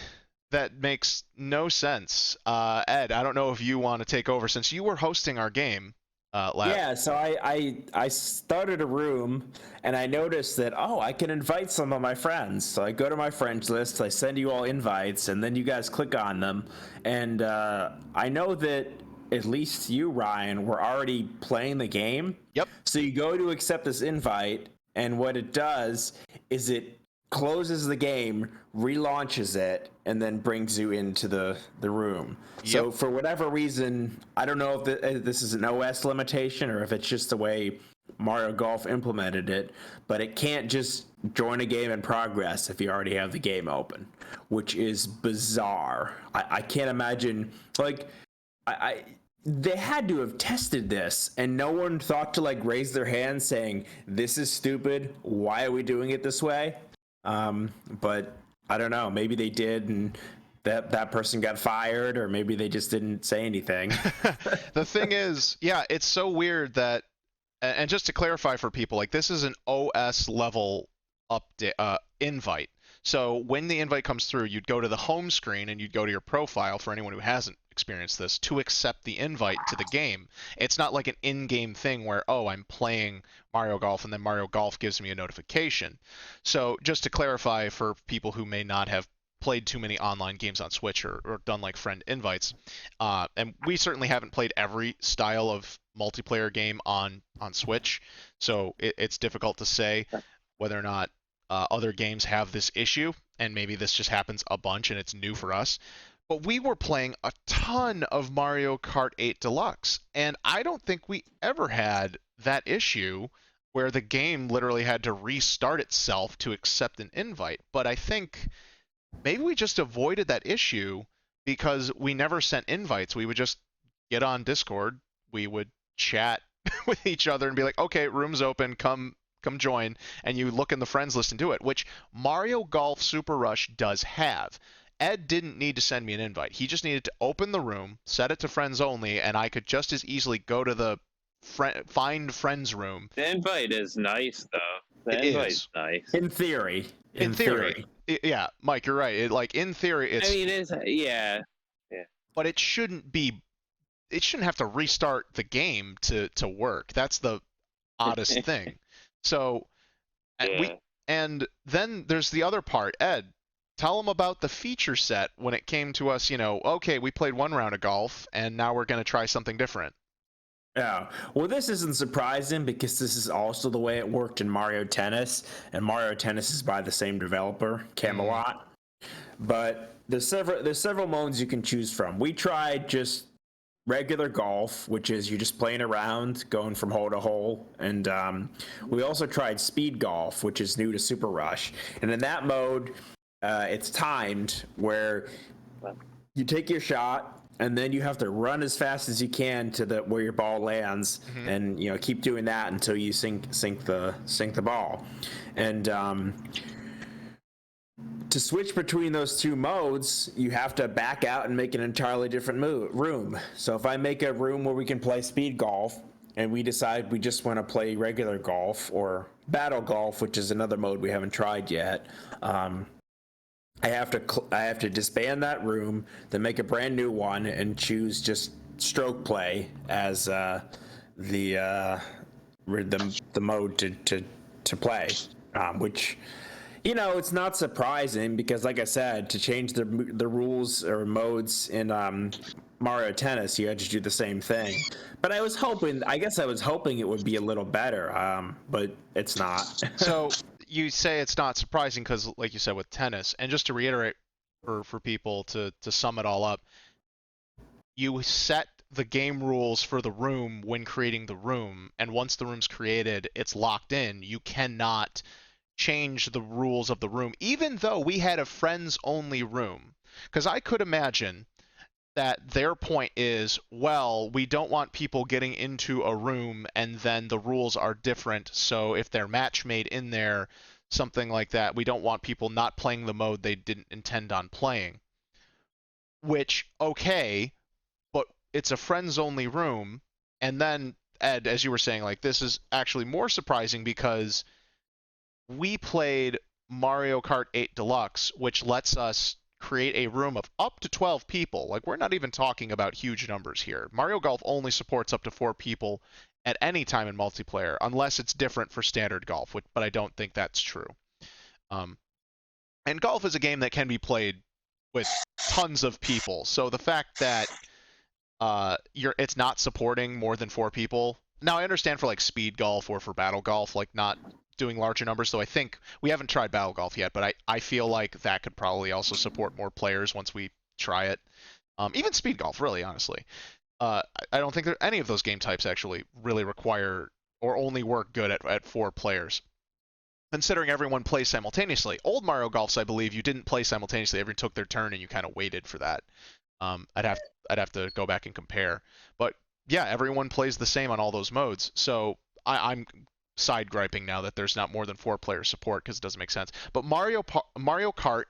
that makes no sense. Ed, I don't know if you want to take over since you were hosting our game. Yeah, so I started a room and I noticed that, oh, I can invite some of my friends. So I go to my friends list, I send you all invites, and then you guys click on them. And I know that at least you, Ryan, were already playing the game. Yep. So you go to accept this invite, and what it does is it closes the game, relaunches it, and then brings you into the room. So Yep. for whatever reason, I don't know if this is an OS limitation or if it's just the way Mario Golf implemented it, but it can't just join a game in progress if you already have the game open, which is bizarre. I can't imagine, like, I they had to have tested this and no one thought to like raise their hand saying, this is stupid, why are we doing it this way? But I don't know, maybe they did and that person got fired, or maybe they just didn't say anything. The thing is, yeah, it's so weird that, and just to clarify for people, like this is an OS level update invite. So when the invite comes through, you'd go to the home screen and you'd go to your profile for anyone who hasn't experienced this to accept the invite to the game. It's not like an in-game thing where, oh, I'm playing Mario Golf and then Mario Golf gives me a notification. So just to clarify for people who may not have played too many online games on Switch or done like friend invites, and we certainly haven't played every style of multiplayer game on Switch, so it's difficult to say whether or not other games have this issue, and maybe this just happens a bunch and it's new for us. But we were playing a ton of Mario Kart 8 Deluxe, and I don't think we ever had that issue where the game literally had to restart itself to accept an invite. But I think maybe we just avoided that issue because we never sent invites. We would just get on Discord, we would chat with each other and be like, okay, room's open, come join, and you look in the friends list and do it, which Mario Golf Super Rush does have. Ed didn't need to send me an invite. He just needed to open the room, set it to friends only, and I could just as easily go to the find friends room. The invite is nice, though. The It invite's is. nice. In theory. In theory. Yeah, Mike, you're right. Like in theory, it's. I mean, it's yeah. But it shouldn't have to restart the game to work. That's the oddest thing. So Yeah. and then there's the other part. Ed, tell them about the feature set when it came to us, okay, we played one round of golf and now we're going to try something different. Yeah. Well, this isn't surprising because this is also the way it worked in Mario Tennis, and Mario Tennis is by the same developer, Camelot. But there's several modes you can choose from. We tried just regular golf, which is you're just playing around, going from hole to hole, and we also tried speed golf, which is new to Super Rush. And in that mode, it's timed where you take your shot and then you have to run as fast as you can to where your ball lands, and keep doing that until you sink the ball. And to switch between those two modes, you have to back out and make an entirely different room. So if I make a room where we can play speed golf and we decide we just want to play regular golf or battle golf, which is another mode we haven't tried yet, I have to disband that room, then make a brand new one, and choose just stroke play as the the mode to play, which, you know, it's not surprising because, like I said, to change the rules or modes in Mario Tennis, you had to do the same thing. But I guess I was hoping it would be a little better, but it's not. So you say it's not surprising because, like you said, with tennis, and just to reiterate for people to sum it all up, you set the game rules for the room when creating the room, and once the room's created, it's locked in. You cannot change the rules of the room, even though we had a friends only room. Because I could imagine that their point is, well, we don't want people getting into a room and then the rules are different. So if they're match made in there, something like that, we don't want people not playing the mode they didn't intend on playing. Which, okay, but it's a friends only room. And then, Ed, as you were saying, like, this is actually more surprising because we played Mario Kart 8 Deluxe, which lets us create a room of up to 12 people. Like, we're not even talking about huge numbers here. Mario Golf only supports up to 4 people at any time in multiplayer, unless it's different for standard golf, but I don't think that's true. Um, and golf is a game that can be played with tons of people. So the fact that it's not supporting more than 4 people. Now I understand for like speed golf or for battle golf, like not doing larger numbers. So I think we haven't tried battle golf yet, but I feel like that could probably also support more players once we try it. Even speed golf, really, honestly. I don't think that any of those game types actually really require or only work good at 4 players. Considering everyone plays simultaneously. Old Mario Golfs, I believe, you didn't play simultaneously. Everyone took their turn and you kind of waited for that. I'd have to go back and compare. But yeah, everyone plays the same on all those modes. So I'm side griping now that there's not more than 4 player support because it doesn't make sense. But Mario Kart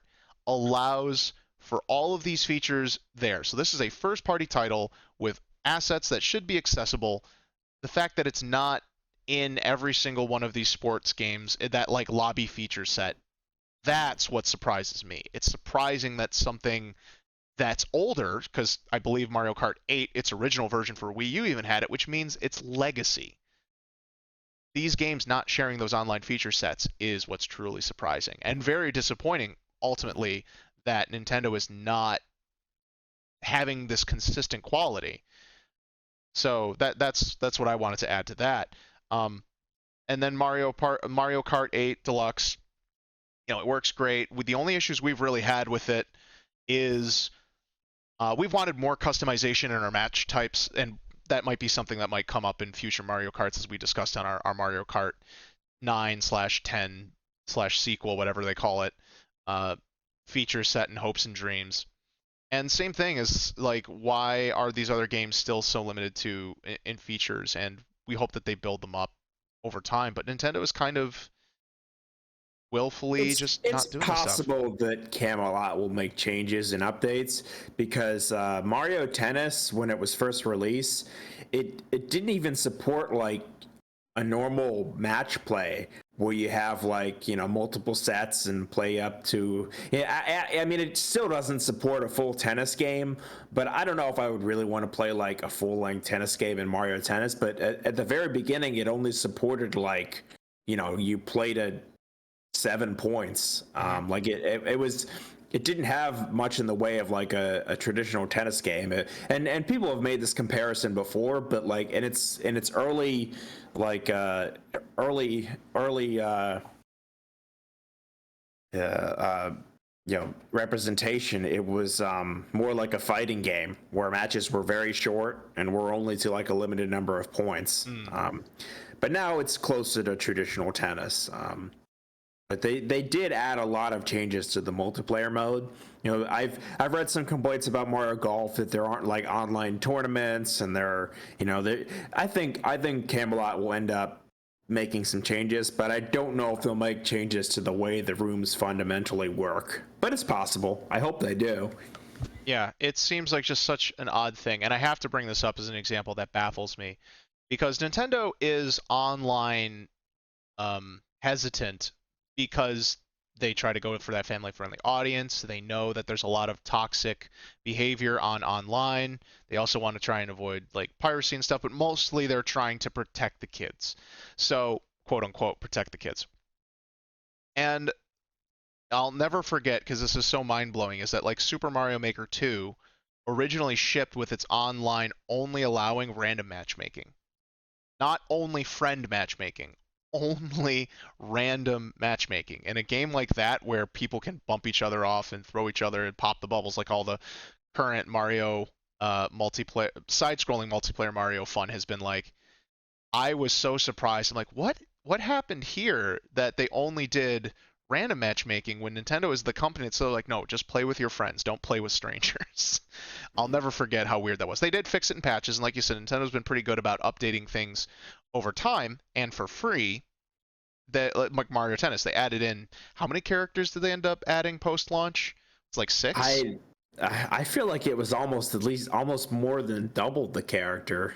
allows for all of these features there. So this is a first party title with assets that should be accessible. The fact that it's not in every single one of these sports games, that like lobby feature set, that's what surprises me. It's surprising that something that's older, because I believe Mario Kart 8, its original version for Wii U, even had it, which means it's legacy. These games not sharing those online feature sets is what's truly surprising and very disappointing, ultimately, that Nintendo is not having this consistent quality. So that's what I wanted to add to that. And then Mario Kart 8 Deluxe, it works great. The only issues we've really had with it is we've wanted more customization in our match types, and that might be something that might come up in future Mario Karts as we discussed on our Mario Kart 9/10/sequel, whatever they call it, feature set in Hopes and Dreams. And same thing is like, why are these other games still so limited in features? And we hope that they build them up over time. But Nintendo is kind of willfully just It's not doing this stuff. possible that Camelot will make changes and updates because Mario Tennis, when it was first released, it didn't even support like a normal match play where you have like, you know, multiple sets and play up to. Yeah, I mean, it still doesn't support a full tennis game, but I don't know if I would really want to play like a full length tennis game in Mario Tennis. But at the very beginning, it only supported like, you know, you played a 7 points. Like it didn't have much in the way of like a traditional tennis game. And people have made this comparison before, but like in its early like early you know, representation, it was more like a fighting game where matches were very short and were only to like a limited number of points. But now it's closer to traditional tennis. But they did add a lot of changes to the multiplayer mode. You know, I've read some complaints about Mario Golf that there aren't like online tournaments, and I think Camelot will end up making some changes, but I don't know if they'll make changes to the way the rooms fundamentally work. But it's possible. I hope they do. Yeah, it seems like just such an odd thing, and I have to bring this up as an example that baffles me, because Nintendo is online hesitant because they try to go for that family-friendly audience. They know that there's a lot of toxic behavior online. They also want to try and avoid like piracy and stuff, but mostly they're trying to protect the kids. So, quote unquote, protect the kids. And I'll never forget, because this is so mind-blowing, is that like Super Mario Maker 2 originally shipped with its online only allowing random matchmaking. Not only friend matchmaking, only random matchmaking. In a game like that where people can bump each other off and throw each other and pop the bubbles like all the current Mario multiplayer side-scrolling multiplayer Mario fun has been like, I was so surprised. I'm like, what happened here that they only did random matchmaking when Nintendo is the company that's so like, no, just play with your friends, don't play with strangers. I'll never forget how weird that was. They did fix it in patches, and like you said, Nintendo's been pretty good about updating things over time and for free. That like Mario Tennis, they added in how many characters did they end up adding post launch? It's like 6. I feel like it was almost more than doubled the character.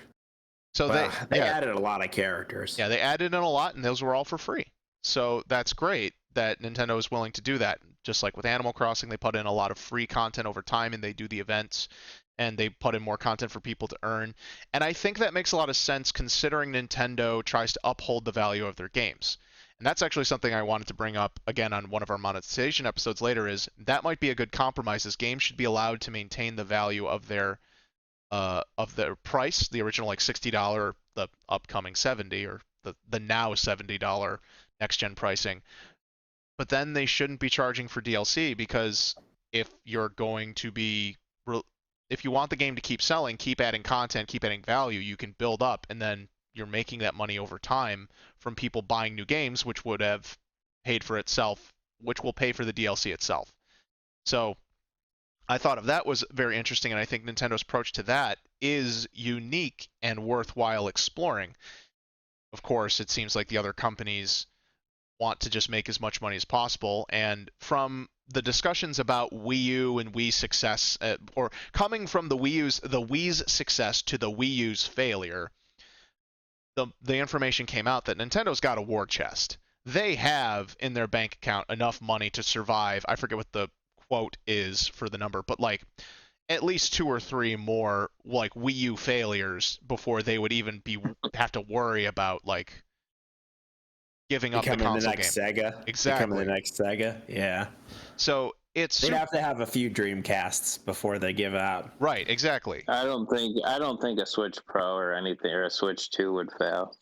So they added a lot of characters. Yeah, they added in a lot, and those were all for free. So that's great that Nintendo is willing to do that. Just like with Animal Crossing, they put in a lot of free content over time, and they do the events, and they put in more content for people to earn. And I think that makes a lot of sense considering Nintendo tries to uphold the value of their games. And that's actually something I wanted to bring up again on one of our monetization episodes later, is that might be a good compromise, as games should be allowed to maintain the value of their price, the original like $60, the upcoming 70, or the now $70 next gen pricing. But then they shouldn't be charging for DLC, because if you're going to be if you want the game to keep selling, keep adding content, keep adding value, you can build up, and then you're making that money over time from people buying new games, which would have paid for itself, which will pay for the DLC itself. So I thought of that was very interesting, and I think Nintendo's approach to that is unique and worthwhile exploring. Of course, it seems like the other companies want to just make as much money as possible, and from the discussions about Wii U and Wii success, or coming from the Wii's success to the Wii U's failure, the information came out that Nintendo's got a war chest. They have in their bank account enough money to survive. I forget what the quote is for the number, but like at least 2 or 3 more like Wii U failures before they would even have to worry about like giving up the console the next game. Sega. Exactly. Becoming the next Sega. Yeah. So they'd have to have a few Dreamcasts before they give out. Right. Exactly. I don't think a Switch Pro or anything, or a Switch 2 would fail.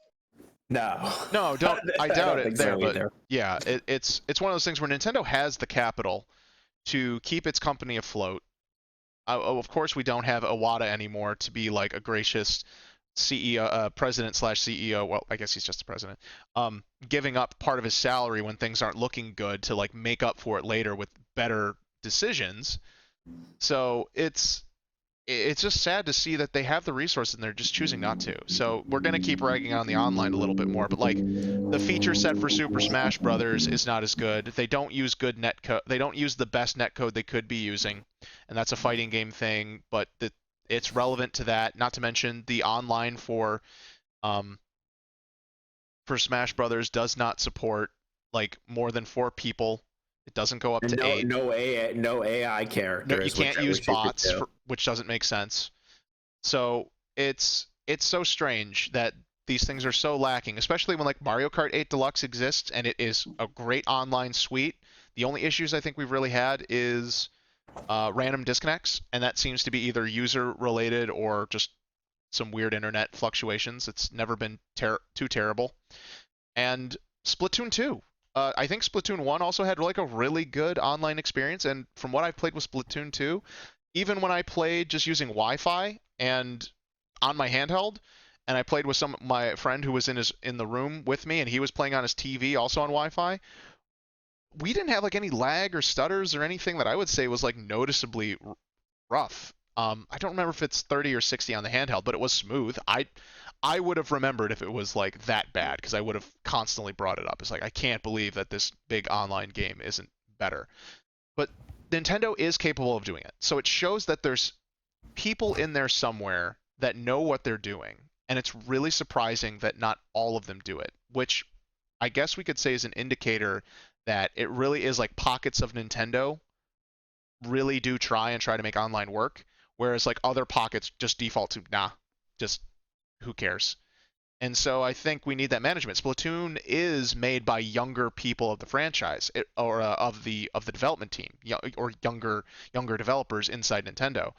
No. No, don't. I doubt it there, so but either. Yeah, it's one of those things where Nintendo has the capital to keep its company afloat. Of course, we don't have Iwata anymore to be like a gracious CEO, president/CEO. Well, I guess he's just the president. Giving up part of his salary when things aren't looking good to like make up for it later with better decisions. So it's just sad to see that they have the resources and they're just choosing not to. So we're gonna keep ragging on the online a little bit more, but like the feature set for Super Smash Brothers is not as good. They don't use good netcode. They don't use the best netcode they could be using, and that's a fighting game thing. But it's relevant to that. Not to mention the online for Smash Brothers does not support like more than 4 people. It doesn't go up to 8. No AI characters. No, you can't use bots, which doesn't make sense. So it's so strange that these things are so lacking, especially when like Mario Kart 8 Deluxe exists and it is a great online suite. The only issues I think we've really had is random disconnects, and that seems to be either user related or just some weird internet fluctuations. It's never been too terrible. And Splatoon 2. I think Splatoon 1 also had like a really good online experience, and from what I've played with Splatoon 2, even when I played just using Wi-Fi and on my handheld, and I played with my friend who was in the room with me, and he was playing on his TV also on Wi-Fi, we didn't have like any lag or stutters or anything that I would say was like noticeably rough. I don't remember if it's 30 or 60 on the handheld, but it was smooth. I would have remembered if it was like that bad, because I would have constantly brought it up. It's like, I can't believe that this big online game isn't better. But Nintendo is capable of doing it. So it shows that there's people in there somewhere that know what they're doing. And it's really surprising that not all of them do it, which I guess we could say is an indicator that it really is like pockets of Nintendo really do try to make online work, whereas like other pockets just default to nah, just who cares. And so I think we need that management. Splatoon is made by younger people of the franchise, or of the development team, or younger developers inside Nintendo.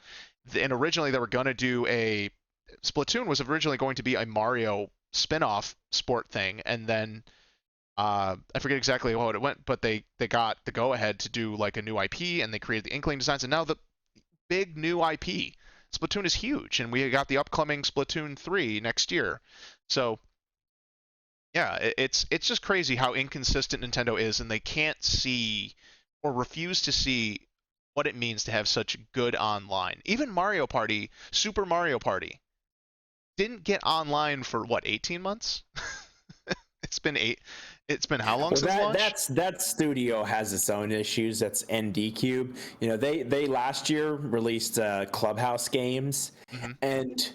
And originally they were going to do a Splatoon was originally going to be a Mario spin-off sport thing, and then I forget exactly how it went, but they got the go ahead to do like a new IP, and they created the Inkling designs, and now the big new IP. Splatoon is huge, and we got the upcoming Splatoon 3 next year. So yeah, it's just crazy how inconsistent Nintendo is, and they can't see or refuse to see what it means to have such good online. Even Mario Party, Super Mario Party, didn't get online for what, 18 months? It's been eight. It's been how long Well, since launch? that studio has its own issues. That's ND Cube. You know, they last year released Clubhouse games, Hmm. and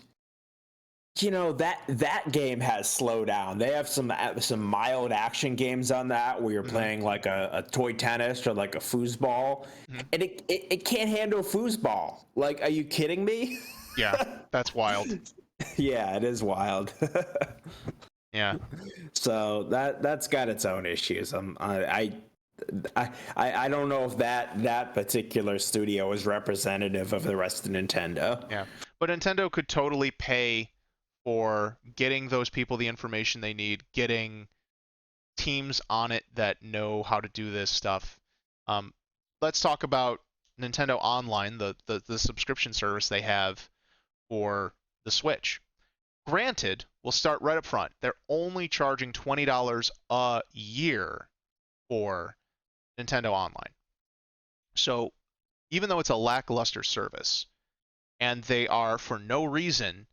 you know that game has slowed down. They have some mild action games on that where you're Hmm. playing like a toy tennis or like a foosball, Hmm. and it can't handle foosball. Like, are you kidding me? Yeah, that's wild. Yeah, it is wild. Yeah. So that's got its own issues. I don't know if that particular studio is representative of the rest of Nintendo. Yeah. But Nintendo could totally pay for getting those people the information they need, getting teams on it that know how to do this stuff. Um, let's talk about Nintendo Online, the subscription service they have for the Switch. Granted, we'll start right up front. They're only charging $20 a year for Nintendo Online. So even though it's a lackluster service, and they are for no reason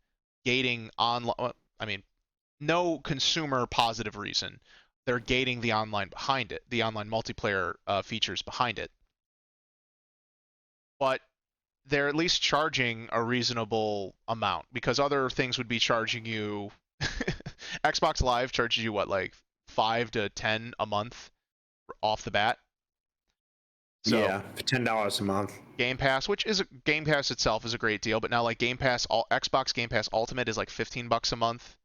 gating online, I mean, no consumer positive reason, they're gating the online behind it, the online multiplayer features behind it. But they're at least charging a reasonable amount, because other things would be charging you. Xbox Live charges you what, like 5 to 10 a month off the bat. So Yeah, $10 a month. Game Pass, which is Game Pass itself is a great deal, but now like Xbox Game Pass Ultimate is like $15 a month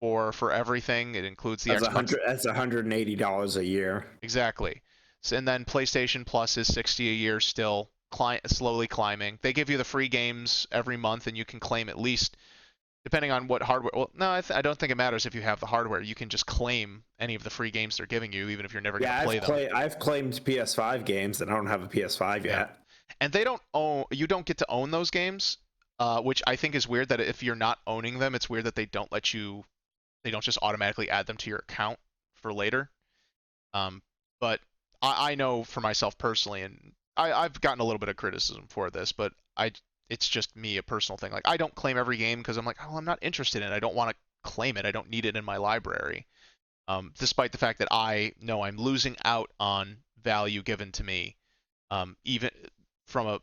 for everything. It includes the Xbox. That's $180 a year. Exactly. So, and then PlayStation Plus is 60 a year still, slowly climbing. They give you the free games every month, and you can claim at least, depending on what hardware. Well, no, I don't think it matters if you have the hardware. You can just claim any of the free games they're giving you, even if you're never going Yeah, to play them. I've claimed PS5 games, and I don't have a PS5 Yeah. yet. And they don't own. You don't get to own those games, which I think is weird. That if you're not owning them, it's weird that they don't let you. They don't just automatically add them to your account for later. But I know for myself personally, and I've gotten a little bit of criticism for this, but it's just me, a personal thing. Like, I don't claim every game because I'm like, oh, I'm not interested in it. I don't want to claim it. I don't need it in my library. Despite the fact that I know I'm losing out on value given to me, even from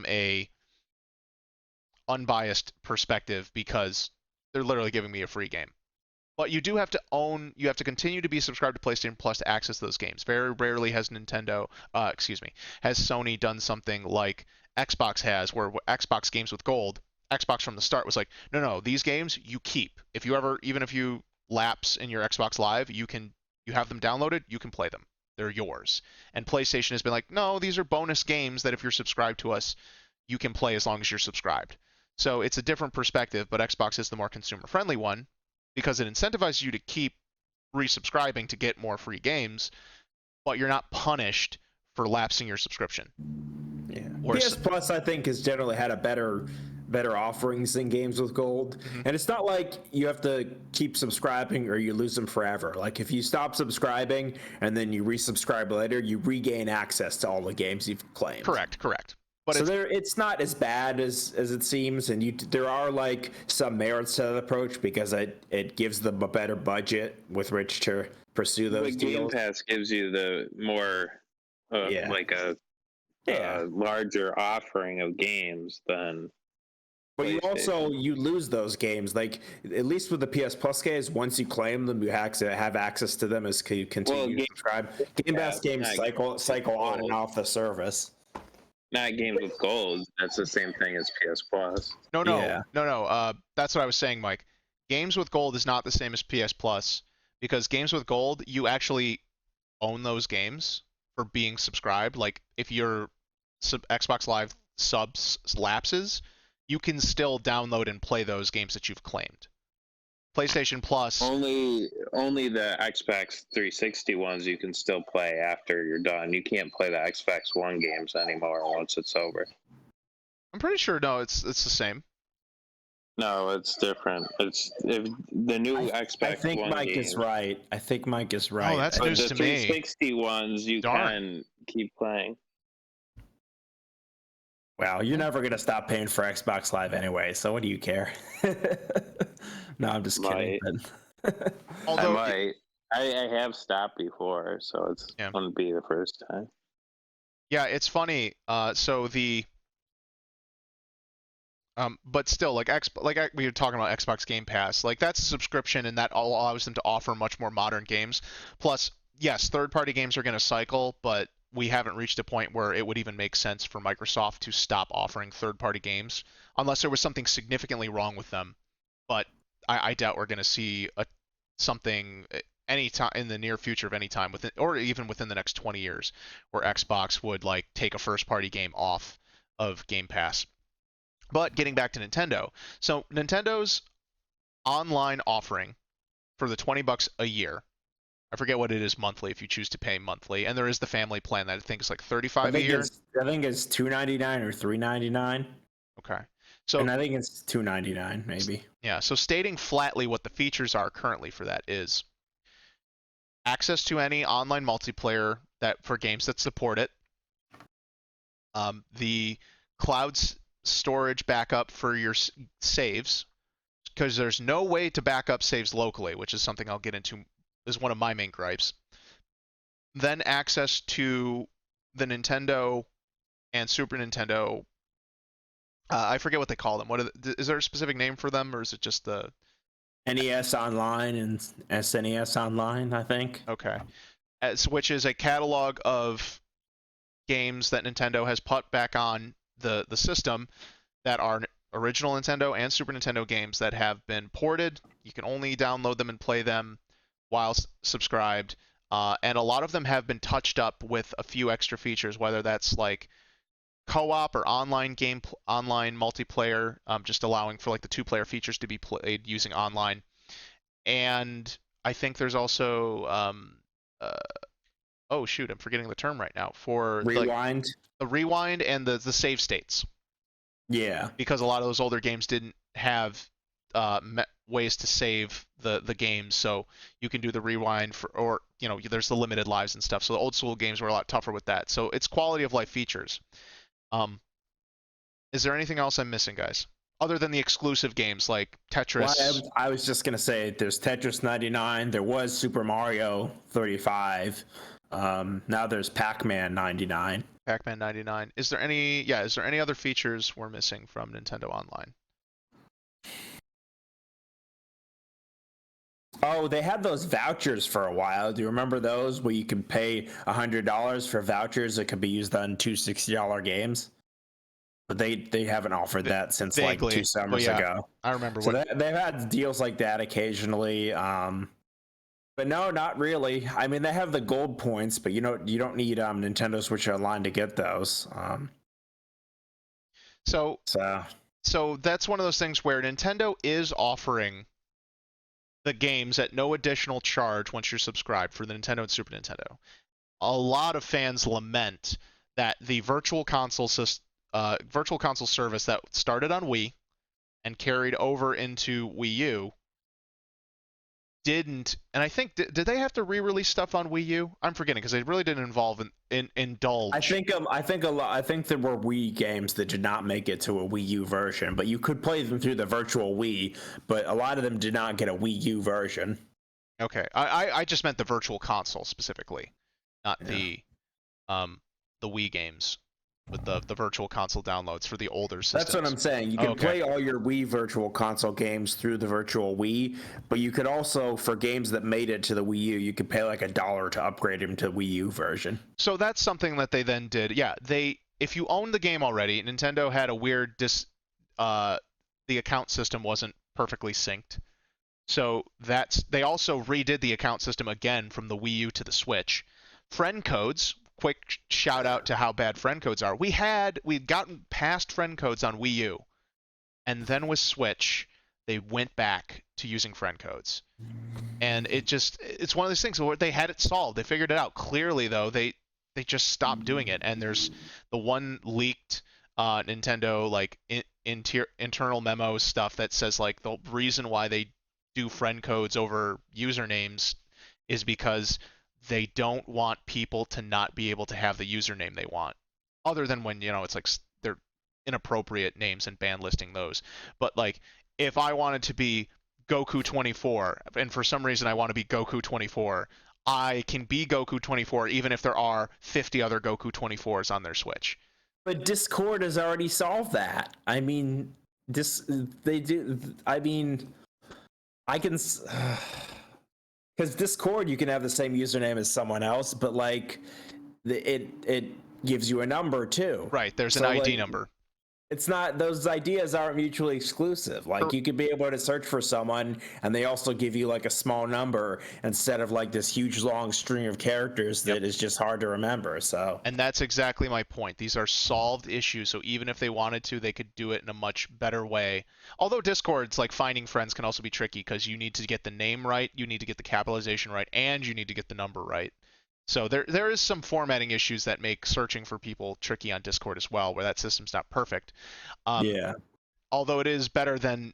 a unbiased perspective, because they're literally giving me a free game. But you have to continue to be subscribed to PlayStation Plus to access those games. Very rarely has has Sony done something like Xbox has, where Xbox games with gold, Xbox from the start was like, no, these games you keep. Even if you lapse in your Xbox Live, you have them downloaded, you can play them. They're yours. And PlayStation has been like, no, these are bonus games that if you're subscribed to us, you can play as long as you're subscribed. So it's a different perspective, but Xbox is the more consumer friendly one, because it incentivizes you to keep resubscribing to get more free games, but you're not punished for lapsing your subscription. Yeah. Or PS Plus, I think, has generally had a better offerings than games with gold. Mhm. And it's not like you have to keep subscribing or you lose them forever. Like, if you stop subscribing and then you resubscribe later, you regain access to all the games you've claimed. Correct. But so it's not as bad as it seems, and there are like some merits to that approach because it gives them a better budget with which to pursue those deals. Game Pass gives you the more Yeah. like a Yeah. larger offering of games than But you PlayStation. you lose those games. Like at least with the PS Plus games, once you claim them, you have access to them as you Well, continue to subscribe. Game Pass Pass, games not cycle on and gold. off the service. Not games with gold. That's the same thing as PS Plus. No, no, Yeah. no, no. That's what I was saying, Mike. Games with gold is not the same as PS Plus because games with gold, you actually own those games for being subscribed. Like if your Xbox Live subs lapses, you can still download and play those games that you've claimed. PlayStation Plus, Only the Xbox 360 ones you can still play after you're done. You can't play the Xbox One games anymore once it's over. I'm pretty sure no, it's the same. No, it's different. It's if the new Xbox I think One Mike games, is right. I think Mike is right. Oh, that's but news the to me. 360 ones you Darn. can keep playing. Well, you're never gonna stop paying for Xbox Live anyway, so what do you care? No, I'm just kidding. But Although, I might. I have stopped before, so it's Yeah. gonna be the first time. yeah, it's funny. But still, like we were talking about Xbox Game Pass, like that's a subscription, and that allows them to offer much more modern games. Plus, yes, third-party games are going to cycle, but we haven't reached a point where it would even make sense for Microsoft to stop offering third-party games unless there was something significantly wrong with them. But I doubt we're going to see something any time in the near future of any time within, or even within the next 20 years, where Xbox would like take a first-party game off of Game Pass. But getting back to Nintendo, so Nintendo's online offering for the $20 a year, I forget what it is monthly if you choose to pay monthly, and there is the family plan that I think is like $35 a year. I think it's $2.99 or $3.99. Okay, so And I think it's $2.99 maybe. yeah, so stating flatly what the features are currently for that is access to any online multiplayer that for games that support it, the cloud's storage backup for your saves, because there's no way to back up saves locally, which is something I'll get into, is one of my main gripes. Then access to the Nintendo and Super Nintendo. I forget what they call them. Is there a specific name for them, or is it just the NES Online and SNES Online, I think. Okay, which is a catalog of games that Nintendo has put back on the system that are original Nintendo and Super Nintendo games that have been ported. You can only download them and play them while subscribed, and a lot of them have been touched up with a few extra features, whether that's like co-op or online multiplayer, just allowing for like the two-player features to be played using online. And I think there's also oh shoot, I'm forgetting the term right now for Rewind. the rewind and the save states. Yeah. Because a lot of those older games didn't have ways to save the games, so you can do the rewind or there's the limited lives and stuff. So the old school games were a lot tougher with that. So it's quality of life features. Is there anything else I'm missing, guys? Other than the exclusive games like Tetris. Well, I was just gonna say there's Tetris 99. There was Super Mario 35. Now there's Pac-Man 99. Pac-Man 99. Is there any other features we're missing from Nintendo Online? Oh, they had those vouchers for a while. Do you remember those where you can pay $100 for vouchers that could be used on two $60 games? But they haven't offered that since Vaguely, like 2 summers ago. I remember. So they've had deals like that occasionally. But no, not really. I mean, they have the gold points, but you don't need Nintendo Switch Online to get those. So that's one of those things where Nintendo is offering the games at no additional charge once you're subscribed for the Nintendo and Super Nintendo. A lot of fans lament that the virtual console service that started on Wii and carried over into Wii U didn't, and I think did they have to re-release stuff on Wii U? I'm forgetting because they really didn't indulge. I think there were Wii games that did not make it to a Wii U version, but you could play them through the virtual Wii. But a lot of them did not get a Wii U version. Okay, I just meant the virtual console specifically, not the Wii games. with the virtual console downloads for the older systems. That's what I'm saying. You can play all your Wii Virtual Console games through the Virtual Wii, but you could also, for games that made it to the Wii U, you could pay like $1 to upgrade them to Wii U version. So that's something that they then did. Yeah, if you own the game already, Nintendo had a weird the account system wasn't perfectly synced. So they also redid the account system again from the Wii U to the Switch. Friend codes, quick shout out to how bad friend codes are. We'd gotten past friend codes on Wii U, and then with Switch, they went back to using friend codes. And it's one of those things where they had it solved. They figured it out. Clearly, though, they just stopped doing it. And there's the one leaked Nintendo like internal memo stuff that says like the reason why they do friend codes over usernames is because they don't want people to not be able to have the username they want, other than when it's like they're inappropriate names and ban listing those. But like if I wanted to be Goku 24 and for some reason I want to be Goku 24, I can be Goku 24 even if there are 50 other Goku 24s on their Switch. But Discord has already solved that. I mean, they do. I mean, I can, because Discord you can have the same username as someone else, but like, it gives you a number too. Right. There's an ID number. It's not, those ideas aren't mutually exclusive. Like you could be able to search for someone and they also give you like a small number instead of like this huge long string of characters that is just hard to remember. So, and that's exactly my point. These are solved issues. So even if they wanted to, they could do it in a much better way. Although Discord's like finding friends can also be tricky because you need to get the name right, you need to get the capitalization right, and you need to get the number right. So there is some formatting issues that make searching for people tricky on Discord as well, where that system's not perfect. yeah. Although it is better than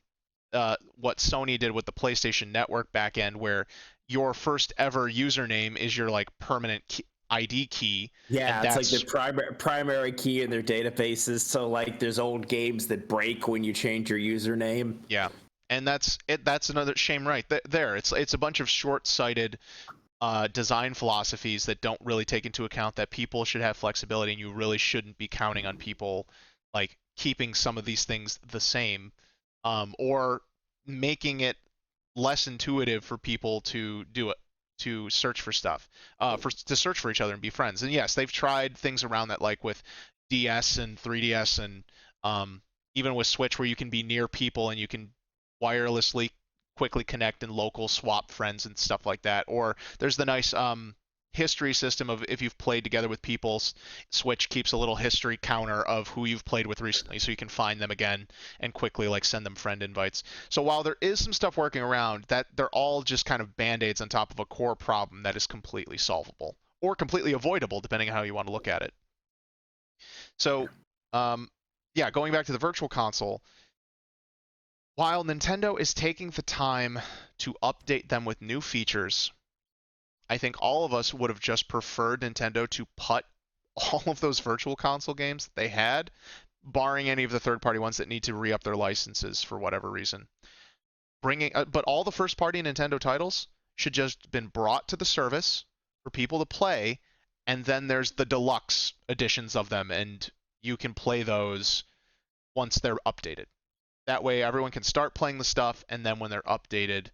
what Sony did with the PlayStation Network backend, where your first ever username is your like permanent ID key. Yeah, it's like the primary key in their databases. So like there's old games that break when you change your username. Yeah, and that's it. That's another shame right there. It's a bunch of short-sighted design philosophies that don't really take into account that people should have flexibility, and you really shouldn't be counting on people like keeping some of these things the same, or making it less intuitive for people to do it, to search for stuff, to search for each other and be friends. And yes, they've tried things around that, like with DS and 3DS, and even with Switch, where you can be near people and you can wirelessly quickly connect and local swap friends and stuff like that. Or there's the nice history system of if you've played together with people, Switch keeps a little history counter of who you've played with recently, so you can find them again and quickly like send them friend invites. So while there is some stuff working around, that they're all just kind of band-aids on top of a core problem that is completely solvable or completely avoidable depending on how you want to look at it. So yeah, going back to the virtual console, while Nintendo is taking the time to update them with new features, I think all of us would have just preferred Nintendo to put all of those virtual console games that they had, barring any of the third-party ones that need to re-up their licenses for whatever reason. But all the first-party Nintendo titles should just been brought to the service for people to play, and then there's the deluxe editions of them, and you can play those once they're updated. That way everyone can start playing the stuff, and then when they're updated,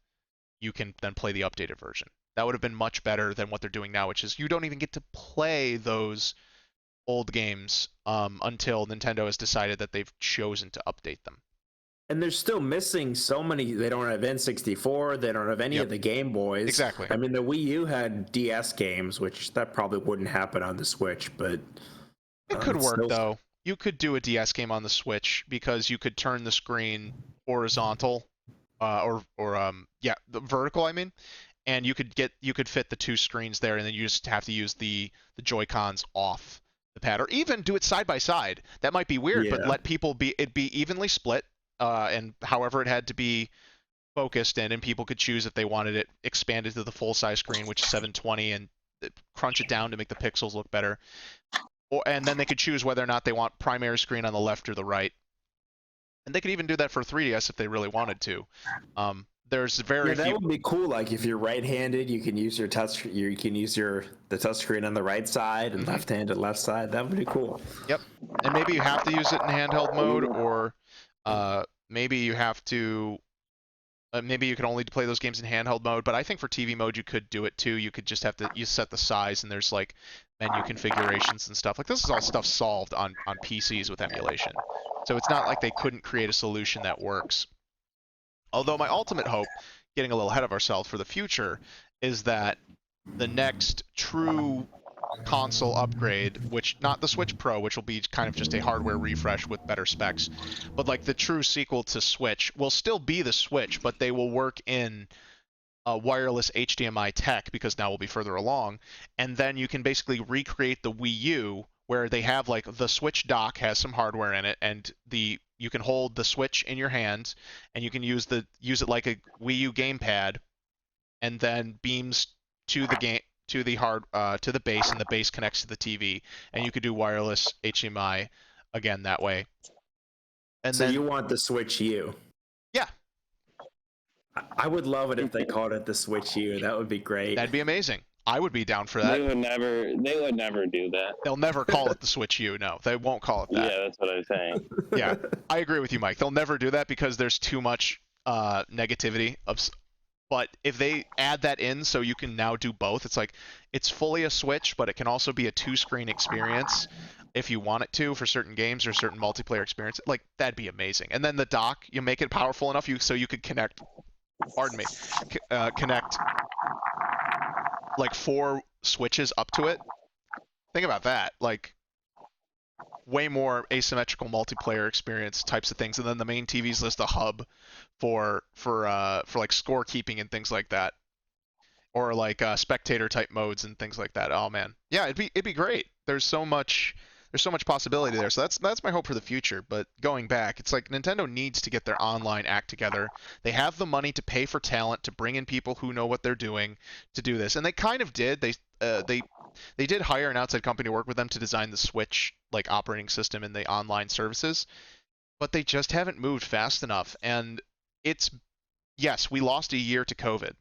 you can then play the updated version. That would have been much better than what they're doing now, which is you don't even get to play those old games until Nintendo has decided that they've chosen to update them. And they're still missing so many. They don't have N64. They don't have any of the Game Boys. Exactly. I mean, the Wii U had DS games, which that probably wouldn't happen on the Switch, but it could work though. You could do a DS game on the Switch because you could turn the screen horizontal, or the vertical, I mean, and you could fit the two screens there, and then you just have to use the Joy-Cons off the pad, or even do it side by side. That might be weird, but let people be evenly split, and however it had to be focused, and people could choose if they wanted it expanded to the full size screen, which is 720, and crunch it down to make the pixels look better. And then they could choose whether or not they want primary screen on the left or the right. And they could even do that for 3DS if they really wanted to. There's very few. That would be cool. Like if you're right-handed, you can use your touch. You can use the touch screen on the right side, and left-handed left side. That would be cool. Yep. And maybe you have to use it in handheld mode, or maybe you have to. Maybe you can only play those games in handheld mode, but I think for TV mode you could do it too. You could just have to you set the size, and there's like menu configurations and stuff. Like this is all stuff solved on PCs with emulation. So it's not like they couldn't create a solution that works. Although my ultimate hope, getting a little ahead of ourselves for the future, is that the next true console upgrade, which not the Switch Pro, which will be kind of just a hardware refresh with better specs, but like the true sequel to Switch will still be the Switch, but they will work in wireless HDMI tech because now we'll be further along, and then you can basically recreate the Wii U where they have like the Switch dock has some hardware in it, and you can hold the Switch in your hand, and you can use it like a Wii U gamepad, and then beams to the game to the base, and the base connects to the TV, and you could do wireless HDMI again that way. And so then you want the Switch U? Yeah, I would love it if they called it the Switch U. That would be great. that'd be amazing. I would be down for that. They would never do that. They'll never call it the Switch U. No, they won't call it that. Yeah, that's what I'm saying. Yeah, I agree with you, Mike. They'll never do that because there's too much negativity but if they add that in so you can now do both, it's like it's fully a Switch, but it can also be a two-screen experience if you want it to for certain games or certain multiplayer experience. Like that'd be amazing. And then the dock, you make it powerful enough so you could connect, pardon me, connect like 4 switches up to it. Think about that. Like way more asymmetrical multiplayer experience types of things, and then the main TV's just a hub for like scorekeeping and things like that, or like spectator type modes and things like that. Oh man, yeah, it'd be great. There's so much possibility there. So that's my hope for the future. But going back, it's like Nintendo needs to get their online act together. They have the money to pay for talent, to bring in people who know what they're doing to do this, and they kind of did. They did hire an outside company to work with them to design the Switch like operating system and the online services, but they just haven't moved fast enough. And yes, we lost a year to COVID,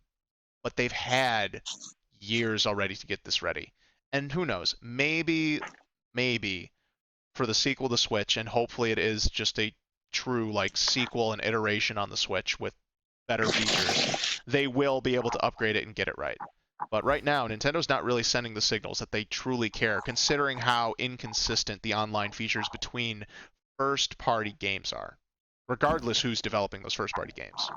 but they've had years already to get this ready. And who knows, maybe for the sequel to Switch, and hopefully it is just a true like sequel and iteration on the Switch with better features, they will be able to upgrade it and get it right. But right now, Nintendo's not really sending the signals that they truly care, considering how inconsistent the online features between first-party games are, regardless who's developing those first-party games.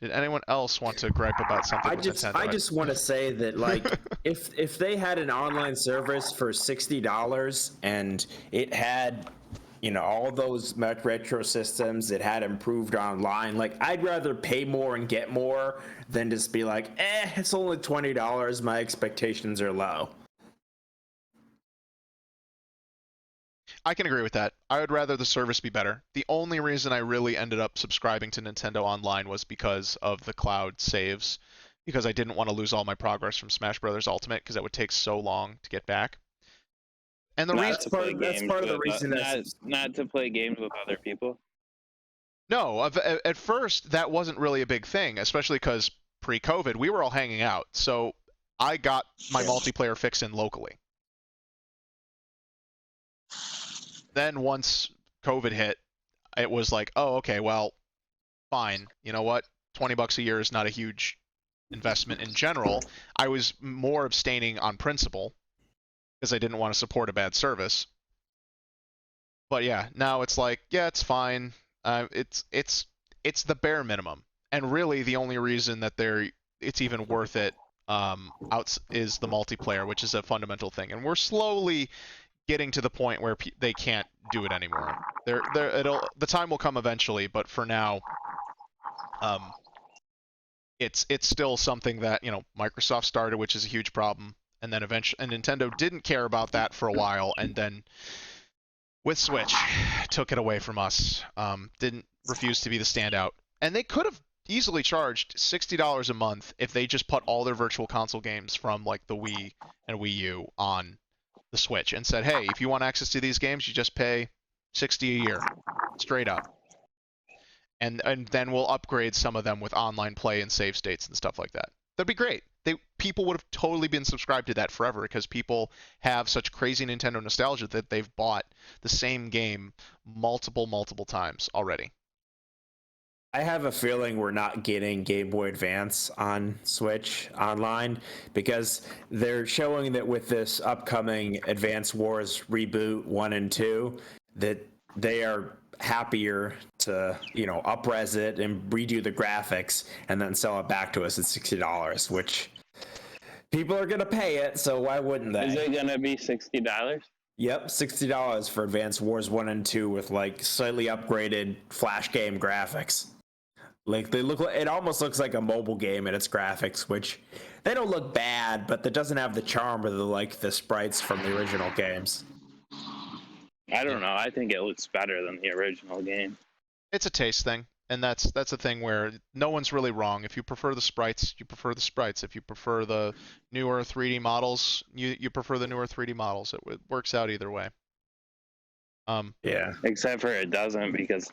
Did anyone else want to gripe about something with Nintendo? I just want to say that like if they had an online service for $60 and it had all those retro systems, it had improved online, like I'd rather pay more and get more than just be like, it's only $20, my expectations are low. I can agree with that. I would rather the service be better. The only reason I really ended up subscribing to Nintendo Online was because of the cloud saves, because I didn't want to lose all my progress from Smash Bros. Ultimate, because that would take so long to get back. And the reason that's part of the reason not to play games with other people. No, at first that wasn't really a big thing, especially because pre-COVID we were all hanging out. So I got my multiplayer fix in locally. Then once COVID hit, it was like, oh, okay, well, fine. You know what? $20 a year is not a huge investment in general. I was more abstaining on principle because I didn't want to support a bad service. But yeah, now it's like, yeah, it's fine. It's the bare minimum, and really the only reason that it's even worth it is the multiplayer, which is a fundamental thing, and we're slowly getting to the point where they can't do it anymore. The time will come eventually, but for now, it's still something that Microsoft started, which is a huge problem. And then eventually, and Nintendo didn't care about that for a while, and then with Switch, took it away from us. Didn't refuse to be the standout, and they could have easily charged $60 a month if they just put all their Virtual Console games from like the Wii and Wii U on the Switch, and said, hey, if you want access to these games, you just pay $60 a year, straight up, and then we'll upgrade some of them with online play and save states and stuff like that. That'd be great. people would have totally been subscribed to that forever because people have such crazy Nintendo nostalgia that they've bought the same game multiple times already. I have a feeling we're not getting Game Boy Advance on Switch online because they're showing that with this upcoming Advance Wars reboot 1 and 2 that they are happier to, up-res it and redo the graphics and then sell it back to us at $60, which people are going to pay it, so why wouldn't they? Is it going to be $60? Yep, $60 for Advance Wars 1 and 2 with slightly upgraded flash game graphics. They look like, it almost looks like a mobile game in its graphics, which they don't look bad, but that doesn't have the charm of the sprites from the original games. I don't know. I think it looks better than the original game. It's a taste thing, and that's a thing where no one's really wrong. If you prefer the sprites, you prefer the sprites. If you prefer the newer 3D models, you prefer the newer 3D models. It works out either way. Yeah. Except for it doesn't, because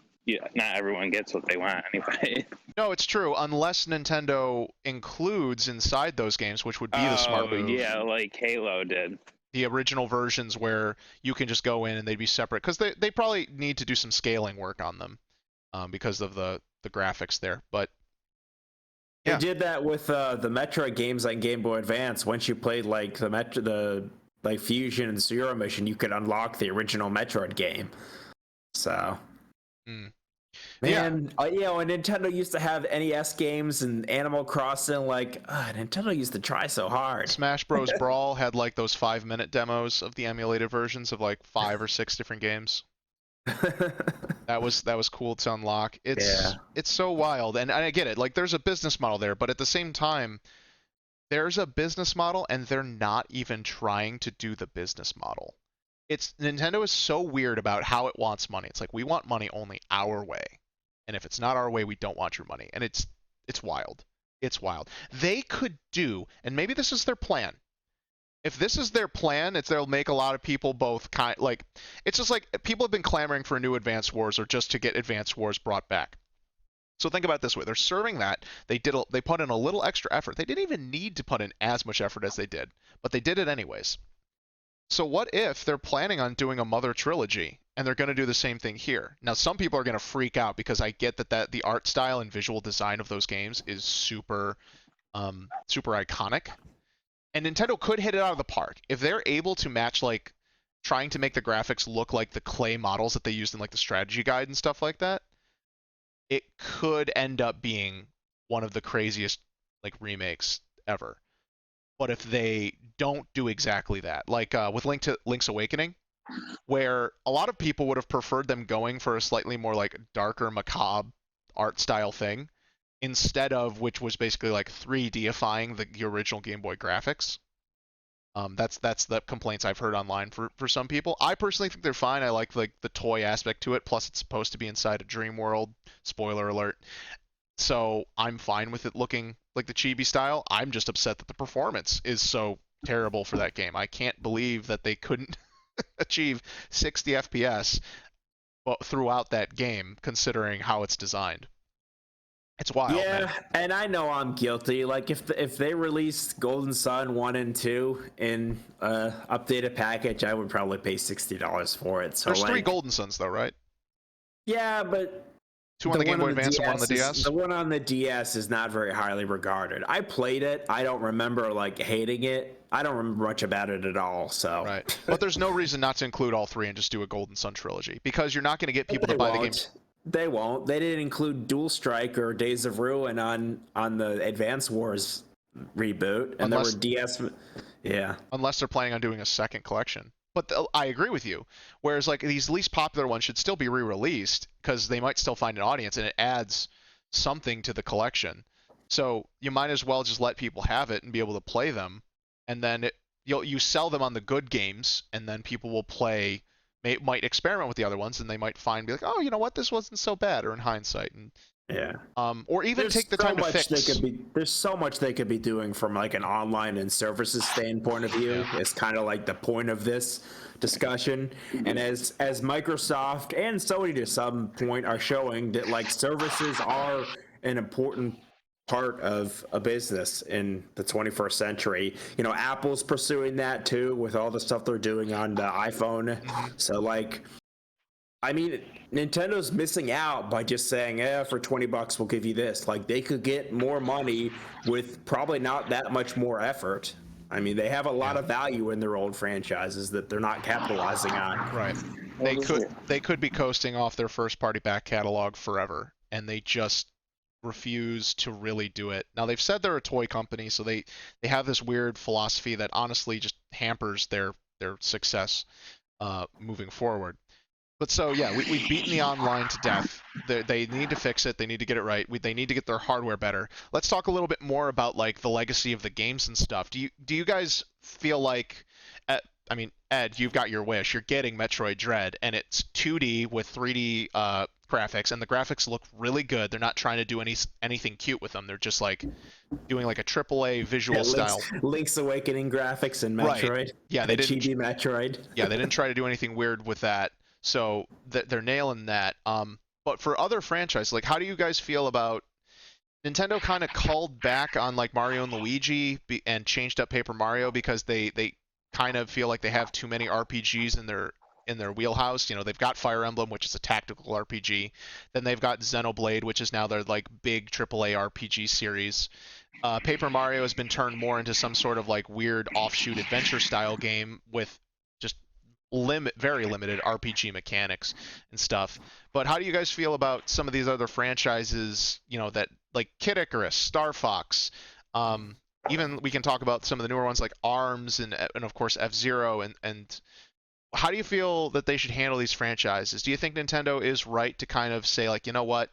not everyone gets what they want anyway. No, it's true, unless Nintendo includes inside those games, which would be the smart move. Yeah, like Halo did. The original versions where you can just go in and they'd be separate, because they probably need to do some scaling work on them because of the graphics there. But yeah. They did that with the Metroid games on Game Boy Advance. Once you played the Fusion and Zero Mission, you could unlock the original Metroid game. So. Man, yeah. When Nintendo used to have NES games and Animal Crossing, Nintendo used to try so hard. Smash Bros. Brawl had those 5-minute demos of the emulated versions of 5 or 6 different games. That was cool to unlock. It's so wild, and I get it. There's a business model there, but at the same time, there's a business model, and they're not even trying to do the business model. Nintendo is so weird about how it wants money. It's we want money only our way. And if it's not our way, we don't want your money. And it's wild. It's wild. They could do, and maybe this is their plan. If this is their plan, they'll make a lot of people both it's just people have been clamoring for a new Advance Wars or just to get Advance Wars brought back. So think about it this way. They're serving that. They put in a little extra effort. They didn't even need to put in as much effort as they did, but they did it anyways. So what if they're planning on doing a Mother trilogy and they're going to do the same thing here? Now, some people are going to freak out because I get that the art style and visual design of those games is super iconic. And Nintendo could hit it out of the park. If they're able to match trying to make the graphics look like the clay models that they used in the strategy guide and stuff like that, it could end up being one of the craziest remakes ever. But if they don't do exactly that, with Link's Awakening, where a lot of people would have preferred them going for a slightly more darker, macabre art style thing, instead of which was basically 3D-ifying the original Game Boy graphics. That's the complaints I've heard online for some people. I personally think they're fine. I like the toy aspect to it. Plus, it's supposed to be inside a dream world. Spoiler alert. So I'm fine with it looking like the chibi style. I'm just upset that the performance is so terrible for that game. I can't believe that they couldn't achieve 60 FPS throughout that game, considering how it's designed. It's wild. Yeah, man. And I know I'm guilty. If they released Golden Sun 1 and 2 in updated package, I would probably pay $60 for it. So there's 3 Golden Suns though, right? Yeah, but 2 on the Game Boy Advance and 1 on the DS? The one on the DS is not very highly regarded. I played it. I don't remember hating it. I don't remember much about it at all. So right, but there's no reason not to include all 3 and just do a Golden Sun trilogy, because you're not going to get people to buy the game. They won't. They didn't include Dual Strike or Days of Ruin on the Advance Wars reboot, and there were DS. Yeah, unless they're planning on doing a second collection. But I agree with you. Whereas these least popular ones should still be re-released because they might still find an audience, and it adds something to the collection. So you might as well just let people have it and be able to play them, and then you sell them on the good games, and then people will play. Might experiment with the other ones, and they might be like, oh, you know what, this wasn't so bad, or in hindsight, and yeah. Or even take the time to fix. There's so much they could be doing from an online and services standpoint of view. Yeah. It's kind of the point of this discussion. And as Microsoft and Sony to some point are showing that services are an important part of a business in the 21st century. You know, Apple's pursuing that too with all the stuff they're doing on the iPhone. So like, I mean, Nintendo's missing out by just saying, for $20 we'll give you this. Like, they could get more money with probably not that much more effort. I mean, they have a lot of value in their old franchises that they're not capitalizing on. Right. They could be coasting off their first party back catalog forever, and they just refuse to really do it. Now they've said they're a toy company, so they have this weird philosophy that honestly just hampers their success moving forward. But so yeah, we've beaten the online to death. They need to fix it. They need to get it right. They need to get their hardware better. Let's talk a little bit more about like the legacy of the games and stuff. Do you guys feel like, I mean, Ed, you've got your wish. You're getting Metroid Dread, and it's 2D with 3D graphics, and the graphics look really good. They're not trying to do anything cute with them. They're just like doing like a AAA visual style. Link's Awakening graphics in Metroid. Right. Yeah, they didn't. Chibi Metroid. Yeah, they didn't try to do anything weird with that. So they're nailing that. But for other franchises, like how do you guys feel about Nintendo kind of called back on like Mario and Luigi and changed up Paper Mario because they kind of feel like they have too many RPGs in their wheelhouse. You know, they've got Fire Emblem, which is a tactical RPG. Then they've got Xenoblade, which is now their like big AAA RPG series. Paper Mario has been turned more into some sort of like weird offshoot adventure style game with just very limited RPG mechanics and stuff. But how do you guys feel about some of these other franchises, you know, that like Kid Icarus, Star Fox, even we can talk about some of the newer ones like ARMS and of course F-Zero and how do you feel that they should handle these franchises? Do you think Nintendo is right to kind of say like, you know what,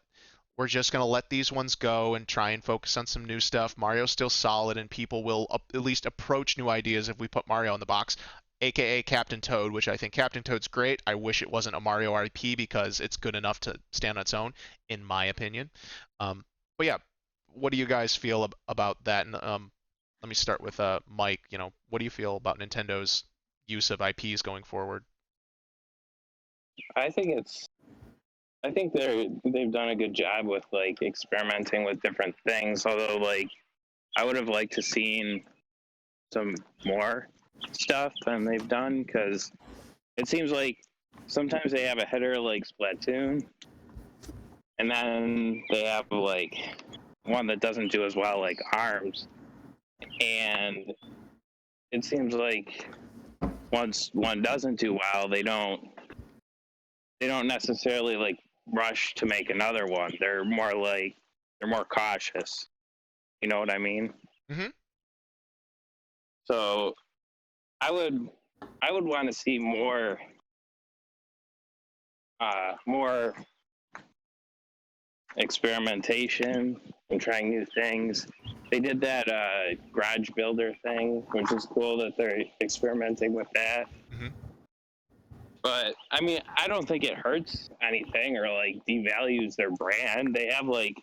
we're just going to let these ones go and try and focus on some new stuff. Mario's still solid and people will at least approach new ideas if we put Mario in the box, aka Captain Toad, which I think Captain Toad's great. I wish it wasn't a Mario IP because it's good enough to stand on its own, in my opinion. But yeah, what do you guys feel about that? And let me start with Mike. You know, what do you feel about Nintendo's use of IPs going forward? I think they've done a good job with like experimenting with different things. Although like I would have liked to seen some more stuff than they've done because it seems like sometimes they have a header like Splatoon, and then they have like one that doesn't do as well like ARMS, and it seems like once one doesn't do well, they don't necessarily like rush to make another one. They're more cautious. You know what I mean? Mm-hmm. So I would want to see more experimentation and trying new things. They did that garage builder thing, which is cool that they're experimenting with that. Mm-hmm. But I mean, I don't think it hurts anything or like devalues their brand. They have like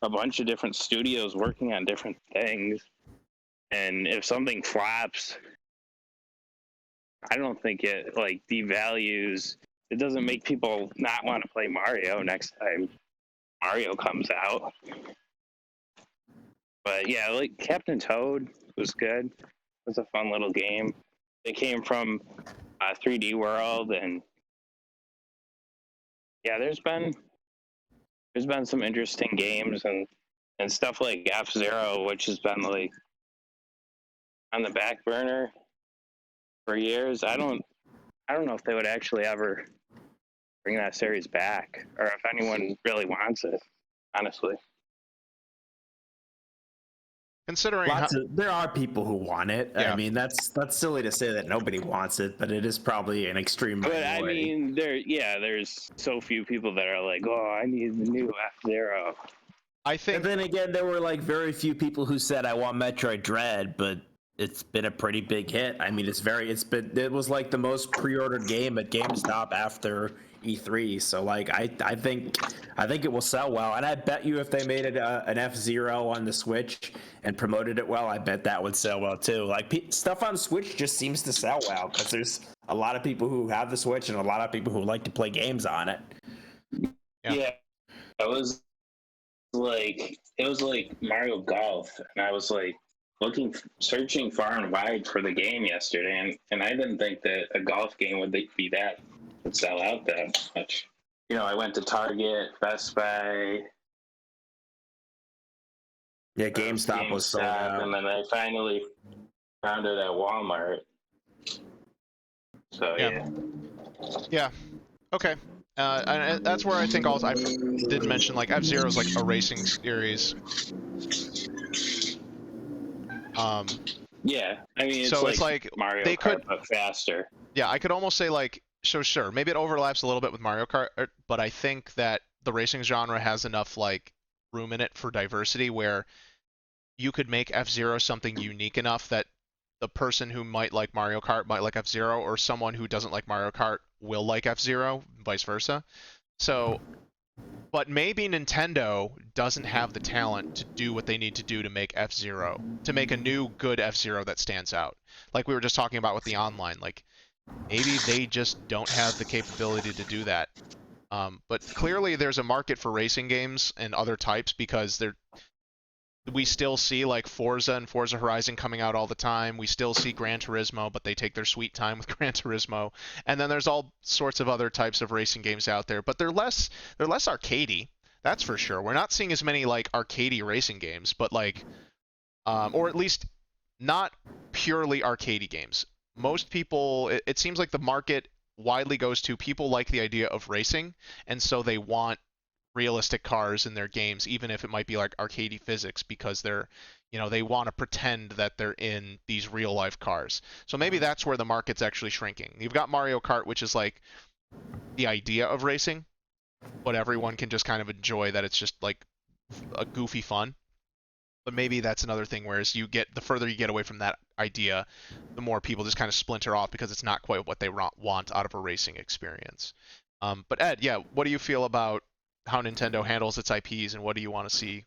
a bunch of different studios working on different things, and if something flops, I don't think it like devalues. It doesn't make people not want to play Mario next time Mario comes out. But yeah, like Captain Toad was good. It was a fun little game. It came from 3D World, and yeah, there's been some interesting games and stuff like F-Zero, which has been like on the back burner for years. I don't know if they would actually ever bring that series back, or if anyone really wants it, honestly. Considering there are people who want it. Yeah. I mean, that's silly to say that nobody wants it, but it is probably an extreme minority. But I mean, there's so few people that are like, oh, I need the new F-Zero. I think. And then again, there were like very few people who said I want Metroid Dread, but it's been a pretty big hit. I mean, it was like the most pre-ordered game at GameStop after E3. So like, I think it will sell well, and I bet you if they made it an F-Zero on the Switch and promoted it well, I bet that would sell well too. Like stuff on Switch just seems to sell well because there's a lot of people who have the Switch and a lot of people who like to play games on it. Yeah, it was like Mario Golf, and I was like searching far and wide for the game yesterday, and I didn't think that a golf game would sell out that much. I went to Target, Best Buy, Yeah, GameStop was sold out. and then I finally found it at Walmart. So Yeah. Okay. And that's where I think also I didn't mention like F-Zero is like a racing series. Yeah, I mean it's like Mario they Kart could, but faster. Yeah, I could almost say like so sure maybe it overlaps a little bit with Mario Kart, but I think that the racing genre has enough like room in it for diversity where you could make F-Zero something unique enough that the person who might like Mario Kart might like F-Zero, or someone who doesn't like Mario Kart will like F-Zero, vice versa. So, but maybe Nintendo doesn't have the talent to do what they need to do to make F-Zero, to make a new good F-Zero that stands out. Like we were just talking about with the online, like maybe they just don't have the capability to do that. But clearly there's a market for racing games and other types because we still see like Forza and Forza Horizon coming out all the time. We still see Gran Turismo, but they take their sweet time with Gran Turismo. And then there's all sorts of other types of racing games out there, but they're less arcadey. That's for sure. We're not seeing as many like arcadey racing games, but like or at least not purely arcadey games. Most people, it seems like the market widely goes to people like the idea of racing, and so they want realistic cars in their games, even if it might be like arcadey physics, because they want to pretend that they're in these real life cars. So maybe that's where the market's actually shrinking. You've got Mario Kart, which is like the idea of racing, but everyone can just kind of enjoy that it's just like a goofy fun. But maybe that's another thing, whereas the further you get away from that idea, the more people just kind of splinter off because it's not quite what they want out of a racing experience. But Ed, yeah, what do you feel about how Nintendo handles its IPs, and what do you want to see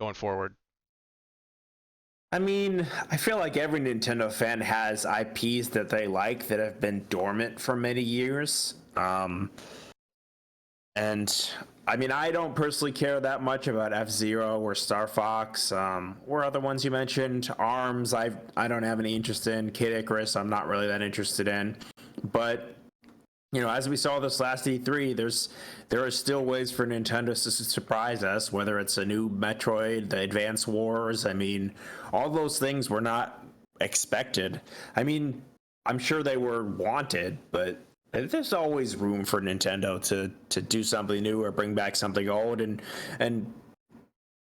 going forward? I mean, I feel like every Nintendo fan has IPs that they like that have been dormant for many years. And I mean, I don't personally care that much about F-Zero or Star Fox, or other ones you mentioned. ARMS, I don't have any interest in. Kid Icarus, I'm not really that interested in. But as we saw this last E3, there are still ways for Nintendo to surprise us, whether it's a new Metroid, the Advance Wars. I mean, all those things were not expected. I mean, I'm sure they were wanted, but there's always room for Nintendo to do something new or bring back something old. And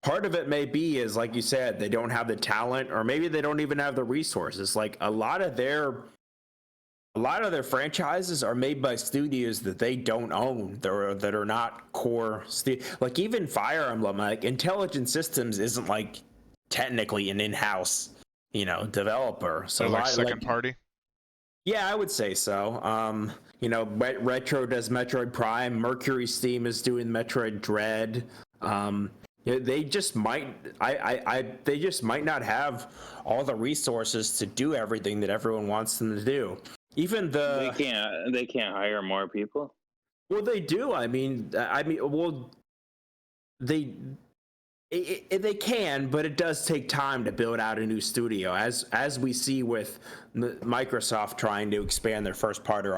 part of it may be is, like you said, they don't have the talent, or maybe they don't even have the resources. Like a lot of their franchises are made by studios that they don't own, that are not core. Like even Fire Emblem, like Intelligent Systems isn't like technically an in-house, developer. So like second party. Yeah, I would say so. Retro does Metroid Prime. Mercury Steam is doing Metroid Dread. They just might. They just might not have all the resources to do everything that everyone wants them to do. Even they can't hire more people. Well, they do. Well, they can, but it does take time to build out a new studio, as we see with Microsoft trying to expand their first-party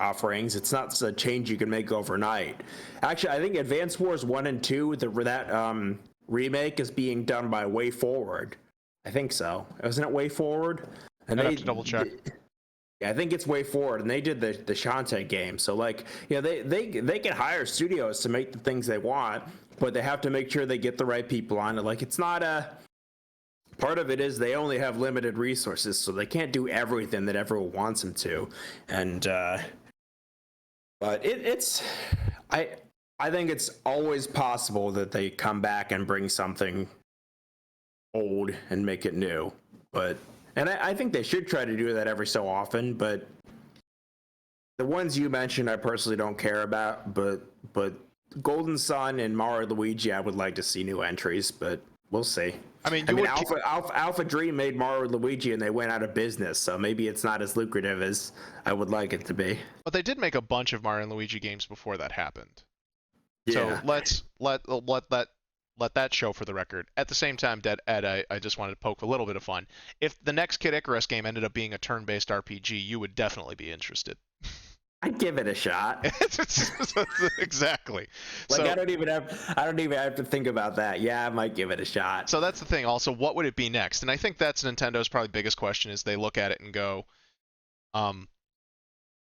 offerings. It's not a change you can make overnight. Actually, I think Advance Wars 1 and 2, that remake is being done by Way Forward. I think so. Isn't it Way Forward? And I'd have to double check. Yeah, I think it's Way Forward, and they did the Shantae game. So they can hire studios to make the things they want, but they have to make sure they get the right people on it. Like, it's not part of it is they only have limited resources, so they can't do everything that everyone wants them to. And but I think it's always possible that they come back and bring something old and make it new. And I think they should try to do that every so often, but the ones you mentioned I personally don't care about, but Golden Sun and Mario Luigi, I would like to see new entries, but we'll see. I mean Alpha Dream made Mario Luigi and they went out of business, so maybe it's not as lucrative as I would like it to be. But they did make a bunch of Mario and Luigi games before that happened. Yeah. So let that let that show for the record. At the same time, Ed, I just wanted to poke a little bit of fun. If the next Kid Icarus game ended up being a turn-based RPG, you would definitely be interested. I'd give it a shot. Exactly. Like So I don't even have to think about that. Yeah, I might give it a shot. so that's the thing. Also, what would it be next? And I think that's Nintendo's probably biggest question is they look at it and go, um,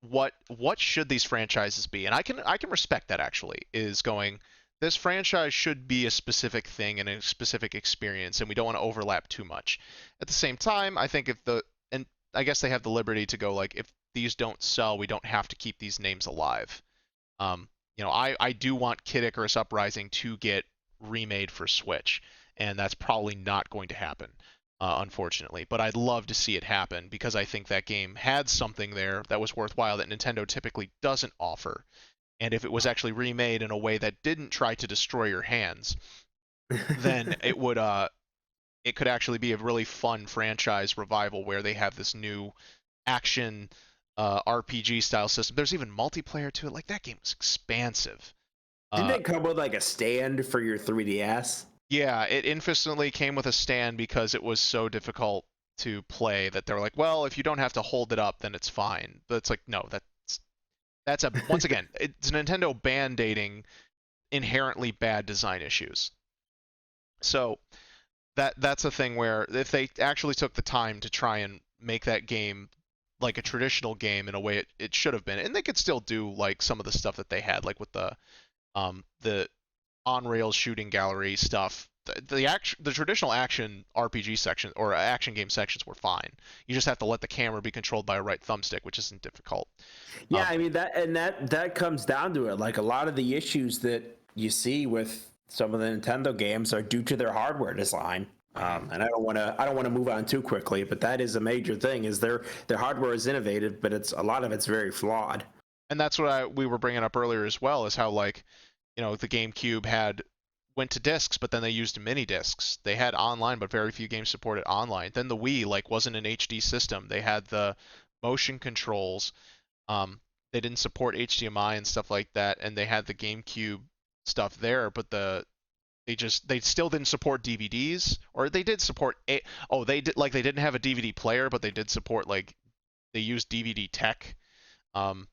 what should these franchises be? And I can respect that actually. Is going this franchise should be a specific thing and a specific experience, and we don't want to overlap too much. At the same time, I think if the and I guess they have the liberty to go like if these don't sell, we don't have to keep these names alive. Um, I do want Kid Icarus Uprising to get remade for Switch, and that's probably not going to happen, unfortunately. But I'd love to see it happen because I think that game had something there that was worthwhile that Nintendo typically doesn't offer. And if it was actually remade in a way that didn't try to destroy your hands, then it could actually be a really fun franchise revival where they have this new action RPG style system. There's even multiplayer to it. Like that game was expansive. Didn't Uh, it come with like a stand for your 3DS? yeah, it instantly came with a stand because it was so difficult to play that they were like, well, if you don't have to hold it up, then it's fine. But it's like, no, that's a once again, it's Nintendo band-aiding inherently bad design issues. So that's a thing where if they actually took the time to try and make that game like a traditional game in a way it should have been, and they could still do like some of the stuff that they had, like with the on rails shooting gallery stuff. The traditional action RPG section or action game sections were fine. You just have to let the camera be controlled by a right thumbstick, which isn't difficult. Yeah, Um, I mean that comes down to it. Like a lot of the issues that you see with some of the Nintendo games are due to their hardware design. And I don't want to move on too quickly, but that is a major thing. Is their hardware is innovative, but a lot of it's very flawed. and that's what we were bringing up earlier as well, is how like the GameCube went to discs, but then they used mini discs. They had online, but very few games supported online. Then the Wii like wasn't an HD system. They had the motion controls. They didn't support HDMI and stuff like that, and they had the GameCube stuff there, but they still didn't support DVDs, or they did support they did like they didn't have a DVD player, but they did support like they used DVD tech. Um,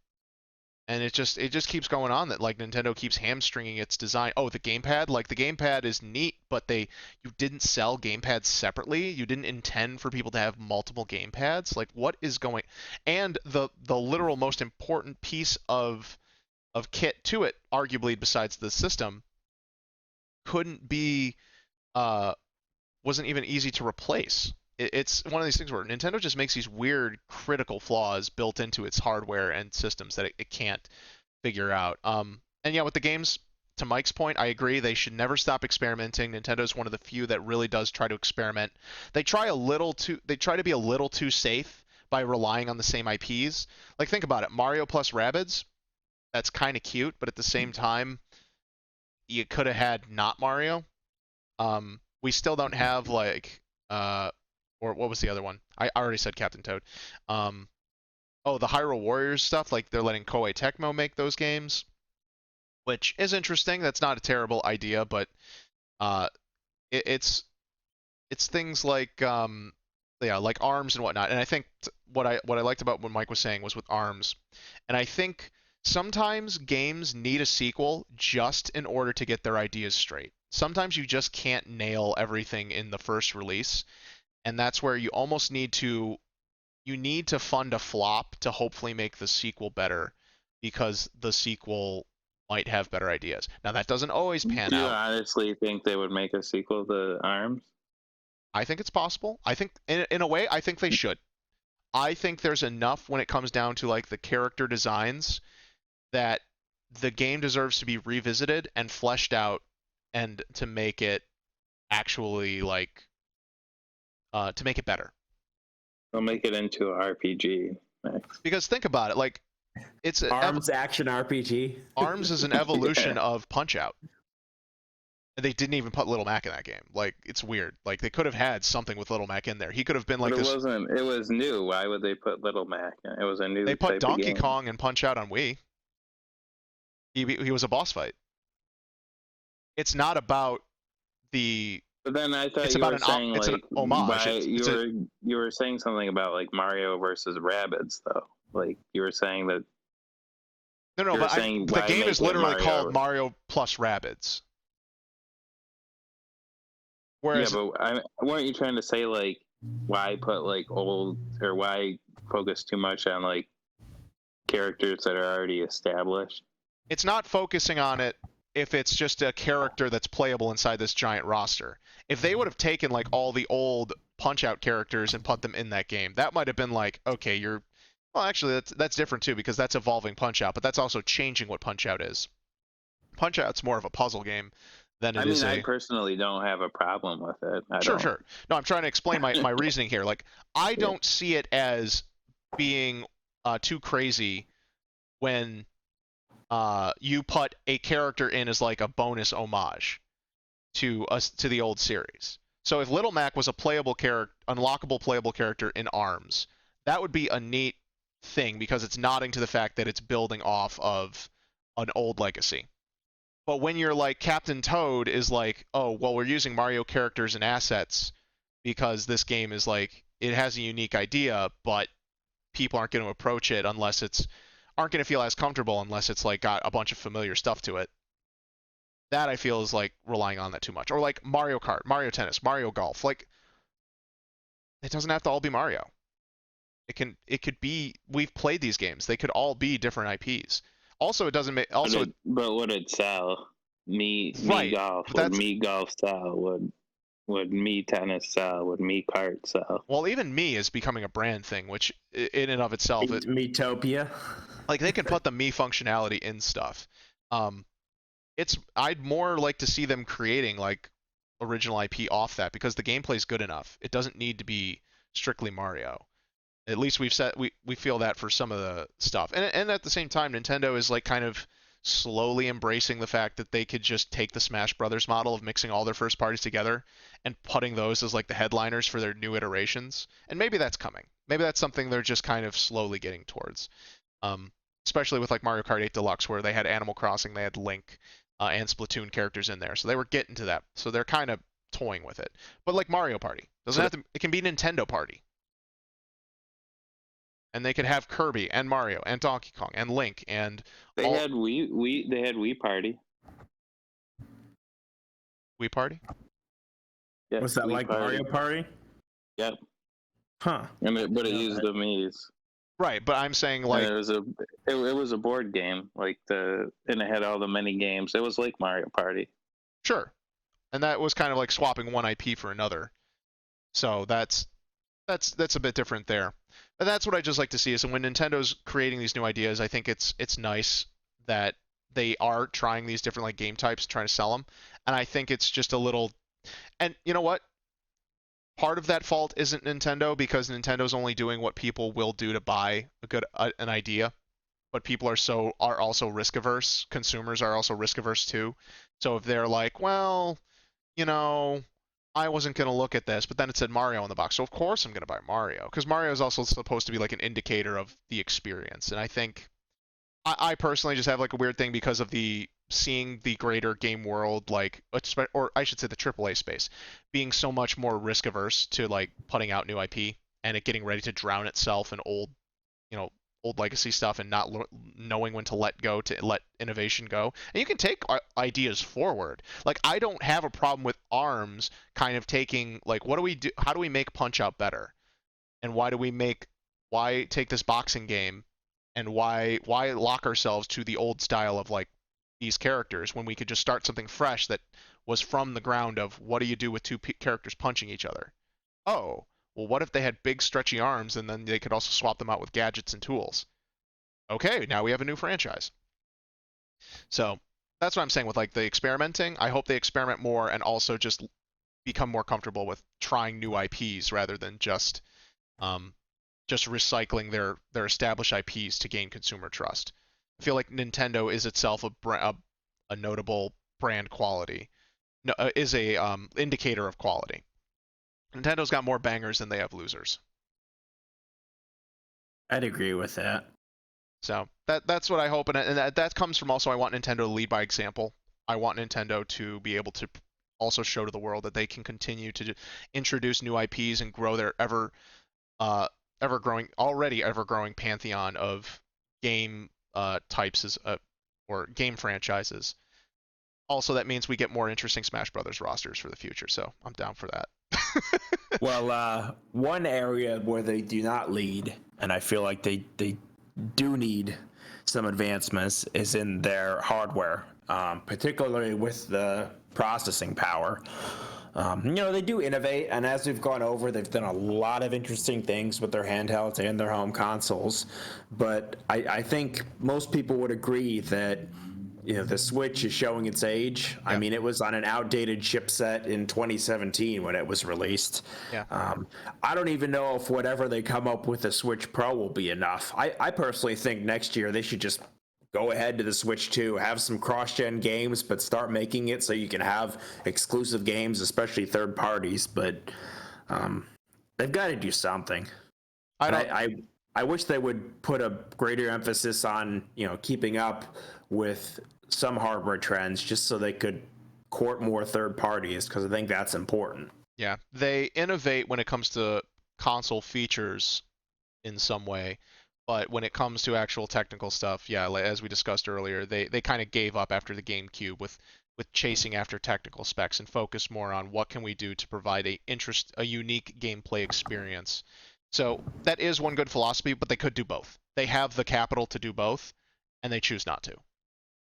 and it just keeps going on that like Nintendo keeps hamstringing its design. Oh, the gamepad, like the gamepad is neat, but you didn't sell gamepads separately. You didn't intend for people to have multiple gamepads. Like what is going? And the literal most important piece of kit to it, arguably besides the system, couldn't be wasn't even easy to replace. It's one of these things where Nintendo just makes these weird critical flaws built into its hardware and systems that it can't figure out. And yeah, with the games, to Mike's point, I agree. They should never stop experimenting. Nintendo's one of the few that really does try to experiment. They try to be a little too safe by relying on the same IPs. Like think about it, Mario plus Rabbids, that's kind of cute, but at the same time, you could have had not Mario. We still don't have like or what was the other one? I already said Captain Toad. Oh, the Hyrule Warriors stuff. Like they're letting Koei Tecmo make those games, which is interesting. That's not a terrible idea, but uh, it's things like yeah, like Arms and whatnot. And I think what I liked about what Mike was saying was with Arms, and I think sometimes games need a sequel just in order to get their ideas straight. Sometimes you just can't nail everything in the first release, and that's where you need to fund a flop to hopefully make the sequel better because the sequel might have better ideas. Now that doesn't always pan Do you out. honestly think they would make a sequel to Arms? I think it's possible. I think in a way I think they should. I think there's enough when it comes down to like the character designs that the game deserves to be revisited and fleshed out and to make it actually like to make it better. They'll make it into an RPG next. Because think about it, like it's Arms action RPG. Arms is an evolution Yeah. of Punch Out. And they didn't even put Little Mac in that game. Like it's weird. Like they could have had something with Little Mac in there. He could have been like But it this. wasn't. It was new. Why would they put Little Mac in? It was a new. They put type of Donkey game. Kong and Punch Out on Wii. He was a boss fight. It's not about the But then I thought it's you about were saying it's an like homage. why It's a you were saying something about like Mario versus Rabbids though. Like you were saying that no, you were but saying the why game make is it literally called Mario? Mario plus Rabbids. Yeah, Whereas but weren't you trying to say like why put like old or why focus too much on like characters that are already established? it's not focusing on it if it's just a character that's playable inside this giant roster. If they would have taken like all the old Punch-Out characters and put them in that game, that might have been like, okay, you're well, actually that's different too because that's evolving Punch-Out, but that's also changing what Punch-Out is. Punch-Out's more of a puzzle game than I it mean, is I a personally don't have a problem with it. I Sure, don't. sure. No, I'm trying to explain my reasoning here. Like, I Yeah. don't see it as being too crazy when you put a character in as like a bonus homage to us to the old series. So if Little Mac was a playable character, unlockable playable character in ARMS, that would be a neat thing because it's nodding to the fact that it's building off of an old legacy. But when you're like Captain Toad is like, oh, well, we're using Mario characters and assets because this game is like it has a unique idea, but people aren't going to approach it unless it's aren't going to feel as comfortable unless it's like got a bunch of familiar stuff to it. That I feel is like relying on that too much. Or like Mario Kart, Mario Tennis, Mario Golf. Like it doesn't have to all be Mario. It could be we've played these games. They could all be different IPs. Also, it doesn't make also But would it sell? Me right. golf. But Would that's me golf sell? Would me tennis sell? Would me kart sell? well, even me is becoming a brand thing, which in and of itself, Metopia. like they can put the me functionality in stuff. Um, it's I'd more like to see them creating like original IP off that because the gameplay's good enough. It doesn't need to be strictly Mario. At least we feel that for some of the stuff. And at the same time, Nintendo is like kind of slowly embracing the fact that they could just take the Smash Brothers model of mixing all their first parties together and putting those as like the headliners for their new iterations. And maybe that's coming. Maybe that's something they're just kind of slowly getting towards. Um, Especially with like Mario Kart 8 Deluxe, where they had Animal Crossing, they had Link, and Splatoon characters in there, so they were getting to that. So they're kind of toying with it. But like Mario Party doesn't have to. It can be Nintendo Party, and they could have Kirby and Mario and Donkey Kong and Link and They had they had Wii Party. Wii Party. Yeah, Was that Wii like Party. Mario Party? Yep. Huh. But it used the Mii's. Right, but I'm saying And like it was a board game, and it had all the mini games. It was like Mario Party. sure, and that was kind of like swapping one IP for another. So that's a bit different there. And that's what I just like to see is when Nintendo's creating these new ideas, I think it's nice that they are trying these different like game types, trying to sell them. And I think it's just a little and you know what? Part of that fault isn't Nintendo because Nintendo's only doing what people will do to buy an idea. But people are also risk averse. Consumers are also risk averse too. So if they're like, well, you know, I wasn't going to look at this, but then it said Mario on the box. So of course I'm going to buy Mario because Mario is also supposed to be like an indicator of the experience. And I think I personally just have like a weird thing because of the seeing the greater game world like or I should say the AAA space being so much more risk averse to like putting out new IP and it getting ready to drown itself in old, you know, old legacy stuff and not knowing when to let go to let innovation go. And you can take ideas forward. Like I don't have a problem with ARMS kind of taking like what do we do? How do we make Punch Out better? And why take this boxing game and why lock ourselves to the old style of like these characters when we could just start something fresh that was from the ground of what do you do with two characters punching each other? Oh, well, what if they had big stretchy arms and then they could also swap them out with gadgets and tools? Okay, now we have a new franchise. So that's what I'm saying with like the experimenting. I hope they experiment more and also just become more comfortable with trying new IPs rather than just recycling their established IPs to gain consumer trust. I feel like Nintendo is itself a notable brand quality, no, is a indicator of quality. Nintendo's got more bangers than they have losers. I'd agree with that. So that's what I hope, and that comes from also I want Nintendo to lead by example. I want Nintendo to be able to also show to the world that they can continue to introduce new IPs and grow their uh, ever growing pantheon of game types or game franchises. Also, that means we get more interesting Smash Brothers rosters for the future, so I'm down for that. Well, one area where they do not lead, and I feel like they do need some advancements, is in their hardware, particularly with the processing power. They do innovate, and as we've gone over, they've done a lot of interesting things with their handhelds and their home consoles. But I think most people would agree that the Switch is showing its age. Yeah. I mean, it was on an outdated chipset in 2017 when it was released. Yeah. I don't even know if whatever they come up with the Switch Pro will be enough. I personally think next year they should just go ahead to the Switch 2, have some cross-gen games, but start making it so you can have exclusive games, especially third parties. But they've got to do something. I wish they would put a greater emphasis on keeping up with some hardware trends, just so they could court more third parties, because I think that's important. Yeah, they innovate when it comes to console features in some way, but when it comes to actual technical stuff, yeah, as we discussed earlier, they kind of gave up after the GameCube with chasing after technical specs and focused more on what can we do to provide a unique gameplay experience. So that is one good philosophy, but they could do both. They have the capital to do both, and they choose not to.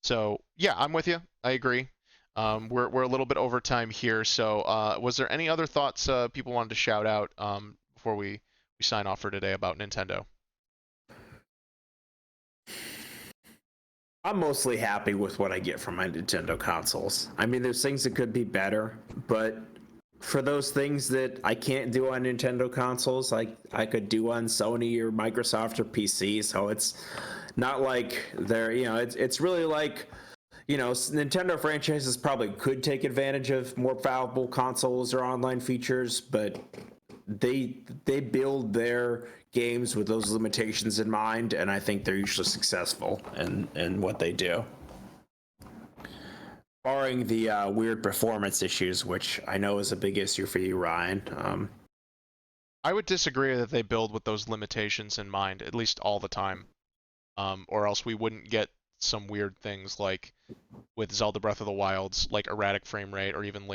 So yeah, I'm with you. I agree. We're a little bit over time here. So was there any other thoughts people wanted to shout out before we sign off for today about Nintendo? I'm mostly happy with what I get from my Nintendo consoles. I mean, there's things that could be better, but for those things that I can't do on Nintendo consoles, I could do on Sony or Microsoft or PC. So it's not like they're, it's really like, Nintendo franchises probably could take advantage of more valuable consoles or online features, but they build their games with those limitations in mind, and I think they're usually successful in what they do. Barring the weird performance issues, which I know is a big issue for you, Ryan. I would disagree that they build with those limitations in mind, at least all the time, or else we wouldn't get some weird things like with Zelda Breath of the Wild's like erratic frame rate, or even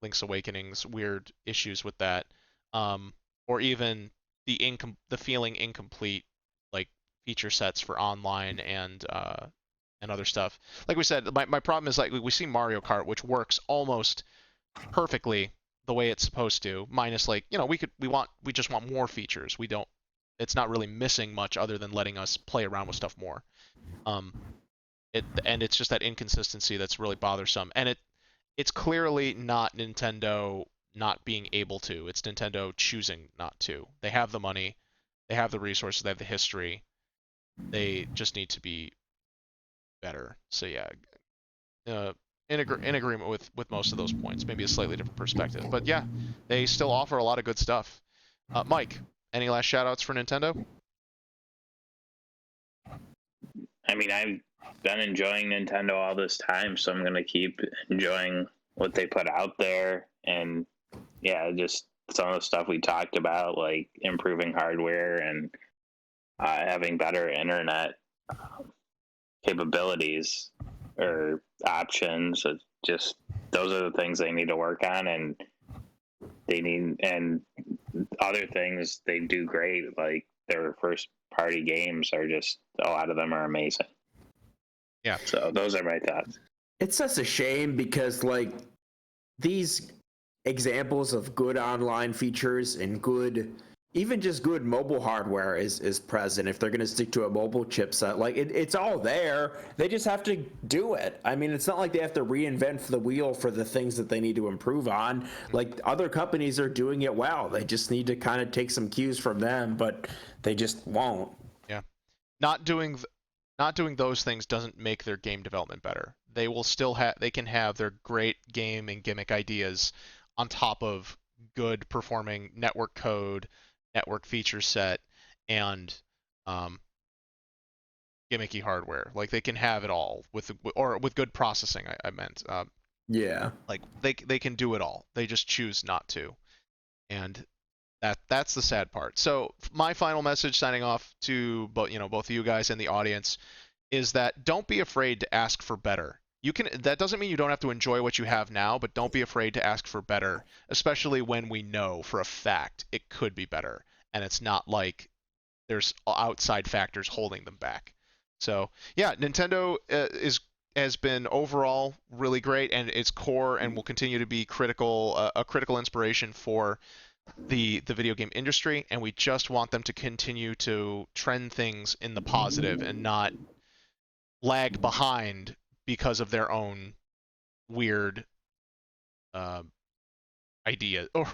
Link's Awakening's weird issues with that, or even the feeling incomplete like feature sets for online and other stuff. Like we said, my problem is like we see Mario Kart, which works almost perfectly the way it's supposed to, minus like we just want more features. We don't. It's not really missing much other than letting us play around with stuff more. It's just that inconsistency that's really bothersome, and it's clearly not Nintendo not being able to. It's Nintendo choosing not to. They have the money, they have the resources, they have the history. They just need to be better. So yeah, in agreement with most of those points. Maybe a slightly different perspective, but yeah, they still offer a lot of good stuff. Mike, any last shout-outs for Nintendo? I mean, I've been enjoying Nintendo all this time, so I'm gonna keep enjoying what they put out there, and yeah, just some of the stuff we talked about, like improving hardware and having better internet capabilities or options. It's just those are the things they need to work on, and other things they do great, like their first party games are just a lot of them are amazing. Yeah. So those are my thoughts. It's such a shame because like these examples of good online features and even just good mobile hardware is present if they're going to stick to a mobile chipset. Like it's all there. They just have to do it. I mean, it's not like they have to reinvent the wheel for the things that they need to improve on. Like other companies are doing it well. They just need to kind of take some cues from them, but they just won't. Yeah. Not doing those things doesn't make their game development better. They can have their great game and gimmick ideas on top of good performing network code, network feature set, and gimmicky hardware. Like they can have it all with good processing. I meant Yeah. Like they can do it all. They just choose not to. And that's the sad part. So my final message signing off to both of you guys and the audience is that don't be afraid to ask for better. That doesn't mean you don't have to enjoy what you have now, but don't be afraid to ask for better, especially when we know for a fact it could be better and it's not like there's outside factors holding them back. So, yeah, Nintendo has been overall really great, and its core and will continue to be a critical inspiration for the video game industry, and we just want them to continue to trend things in the positive and not lag behind because of their own weird uh, idea, or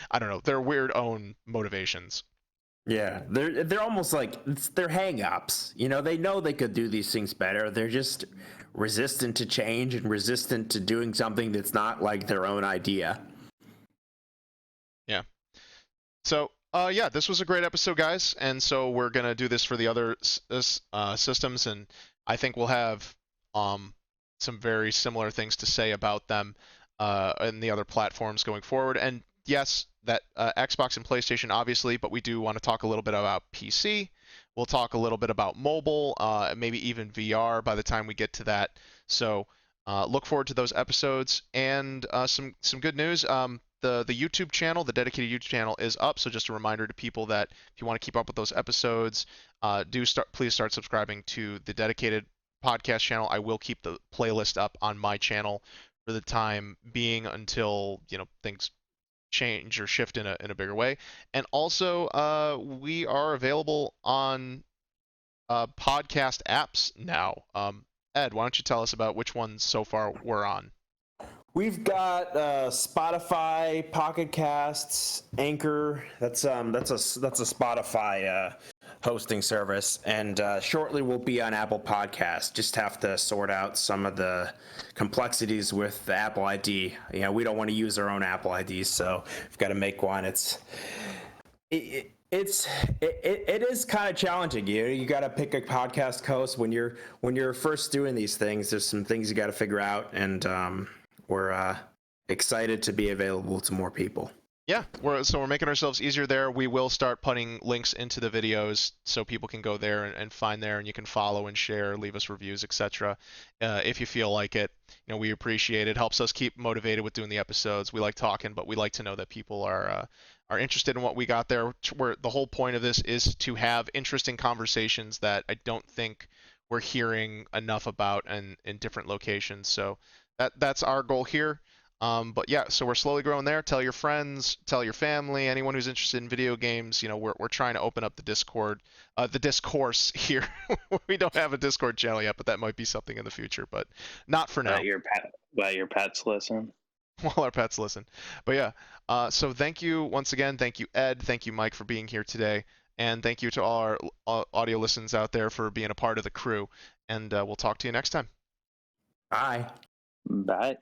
I don't know, their weird own motivations. Yeah, they're almost like they're hang-ups. You know, they know they could do these things better. They're just resistant to change and resistant to doing something that's not like their own idea. Yeah. So, yeah, this was a great episode, guys, and so we're gonna do this for the other systems, and I think we'll have some very similar things to say about them and the other platforms going forward. And yes, that Xbox and PlayStation, obviously, but we do want to talk a little bit about PC. We'll talk a little bit about mobile, maybe even VR by the time we get to that. So look forward to those episodes. And some good news. The YouTube channel, the dedicated YouTube channel, is up. So just a reminder to people that if you want to keep up with those episodes, please start subscribing to the dedicated podcast channel. I will keep the playlist up on my channel for the time being until things change or shift in a bigger way. And also, we are available on podcast apps now. Ed, why don't you tell us about which ones so far we're on? We've got Spotify, Pocket Casts, Anchor. That's a Spotify hosting service, and shortly we'll be on Apple Podcasts. Just have to sort out some of the complexities with the Apple ID. You know, we don't want to use our own Apple IDs, so we've got to make one. It is kind of challenging. You got to pick a podcast host when you're first doing these things. There's some things you got to figure out, and we're excited to be available to more people. Yeah, we're making ourselves easier there. We will start putting links into the videos so people can go there and find there, and you can follow and share, leave us reviews, etc. If you feel like it, we appreciate it. Helps us keep motivated with doing the episodes. We like talking, but we like to know that people are interested in what we got there. Where the whole point of this is to have interesting conversations that I don't think we're hearing enough about in different locations. So that's our goal here. But yeah, so we're slowly growing there. Tell your friends, tell your family, anyone who's interested in video games. We're trying to open up the Discord, the discourse here. We don't have a Discord channel yet, but that might be something in the future, but not for now. Let your pets listen. While our pets listen. But yeah, so thank you once again. Thank you, Ed. Thank you, Mike, for being here today. And thank you to all our audio listens out there for being a part of the crew. And we'll talk to you next time. Bye. Bye.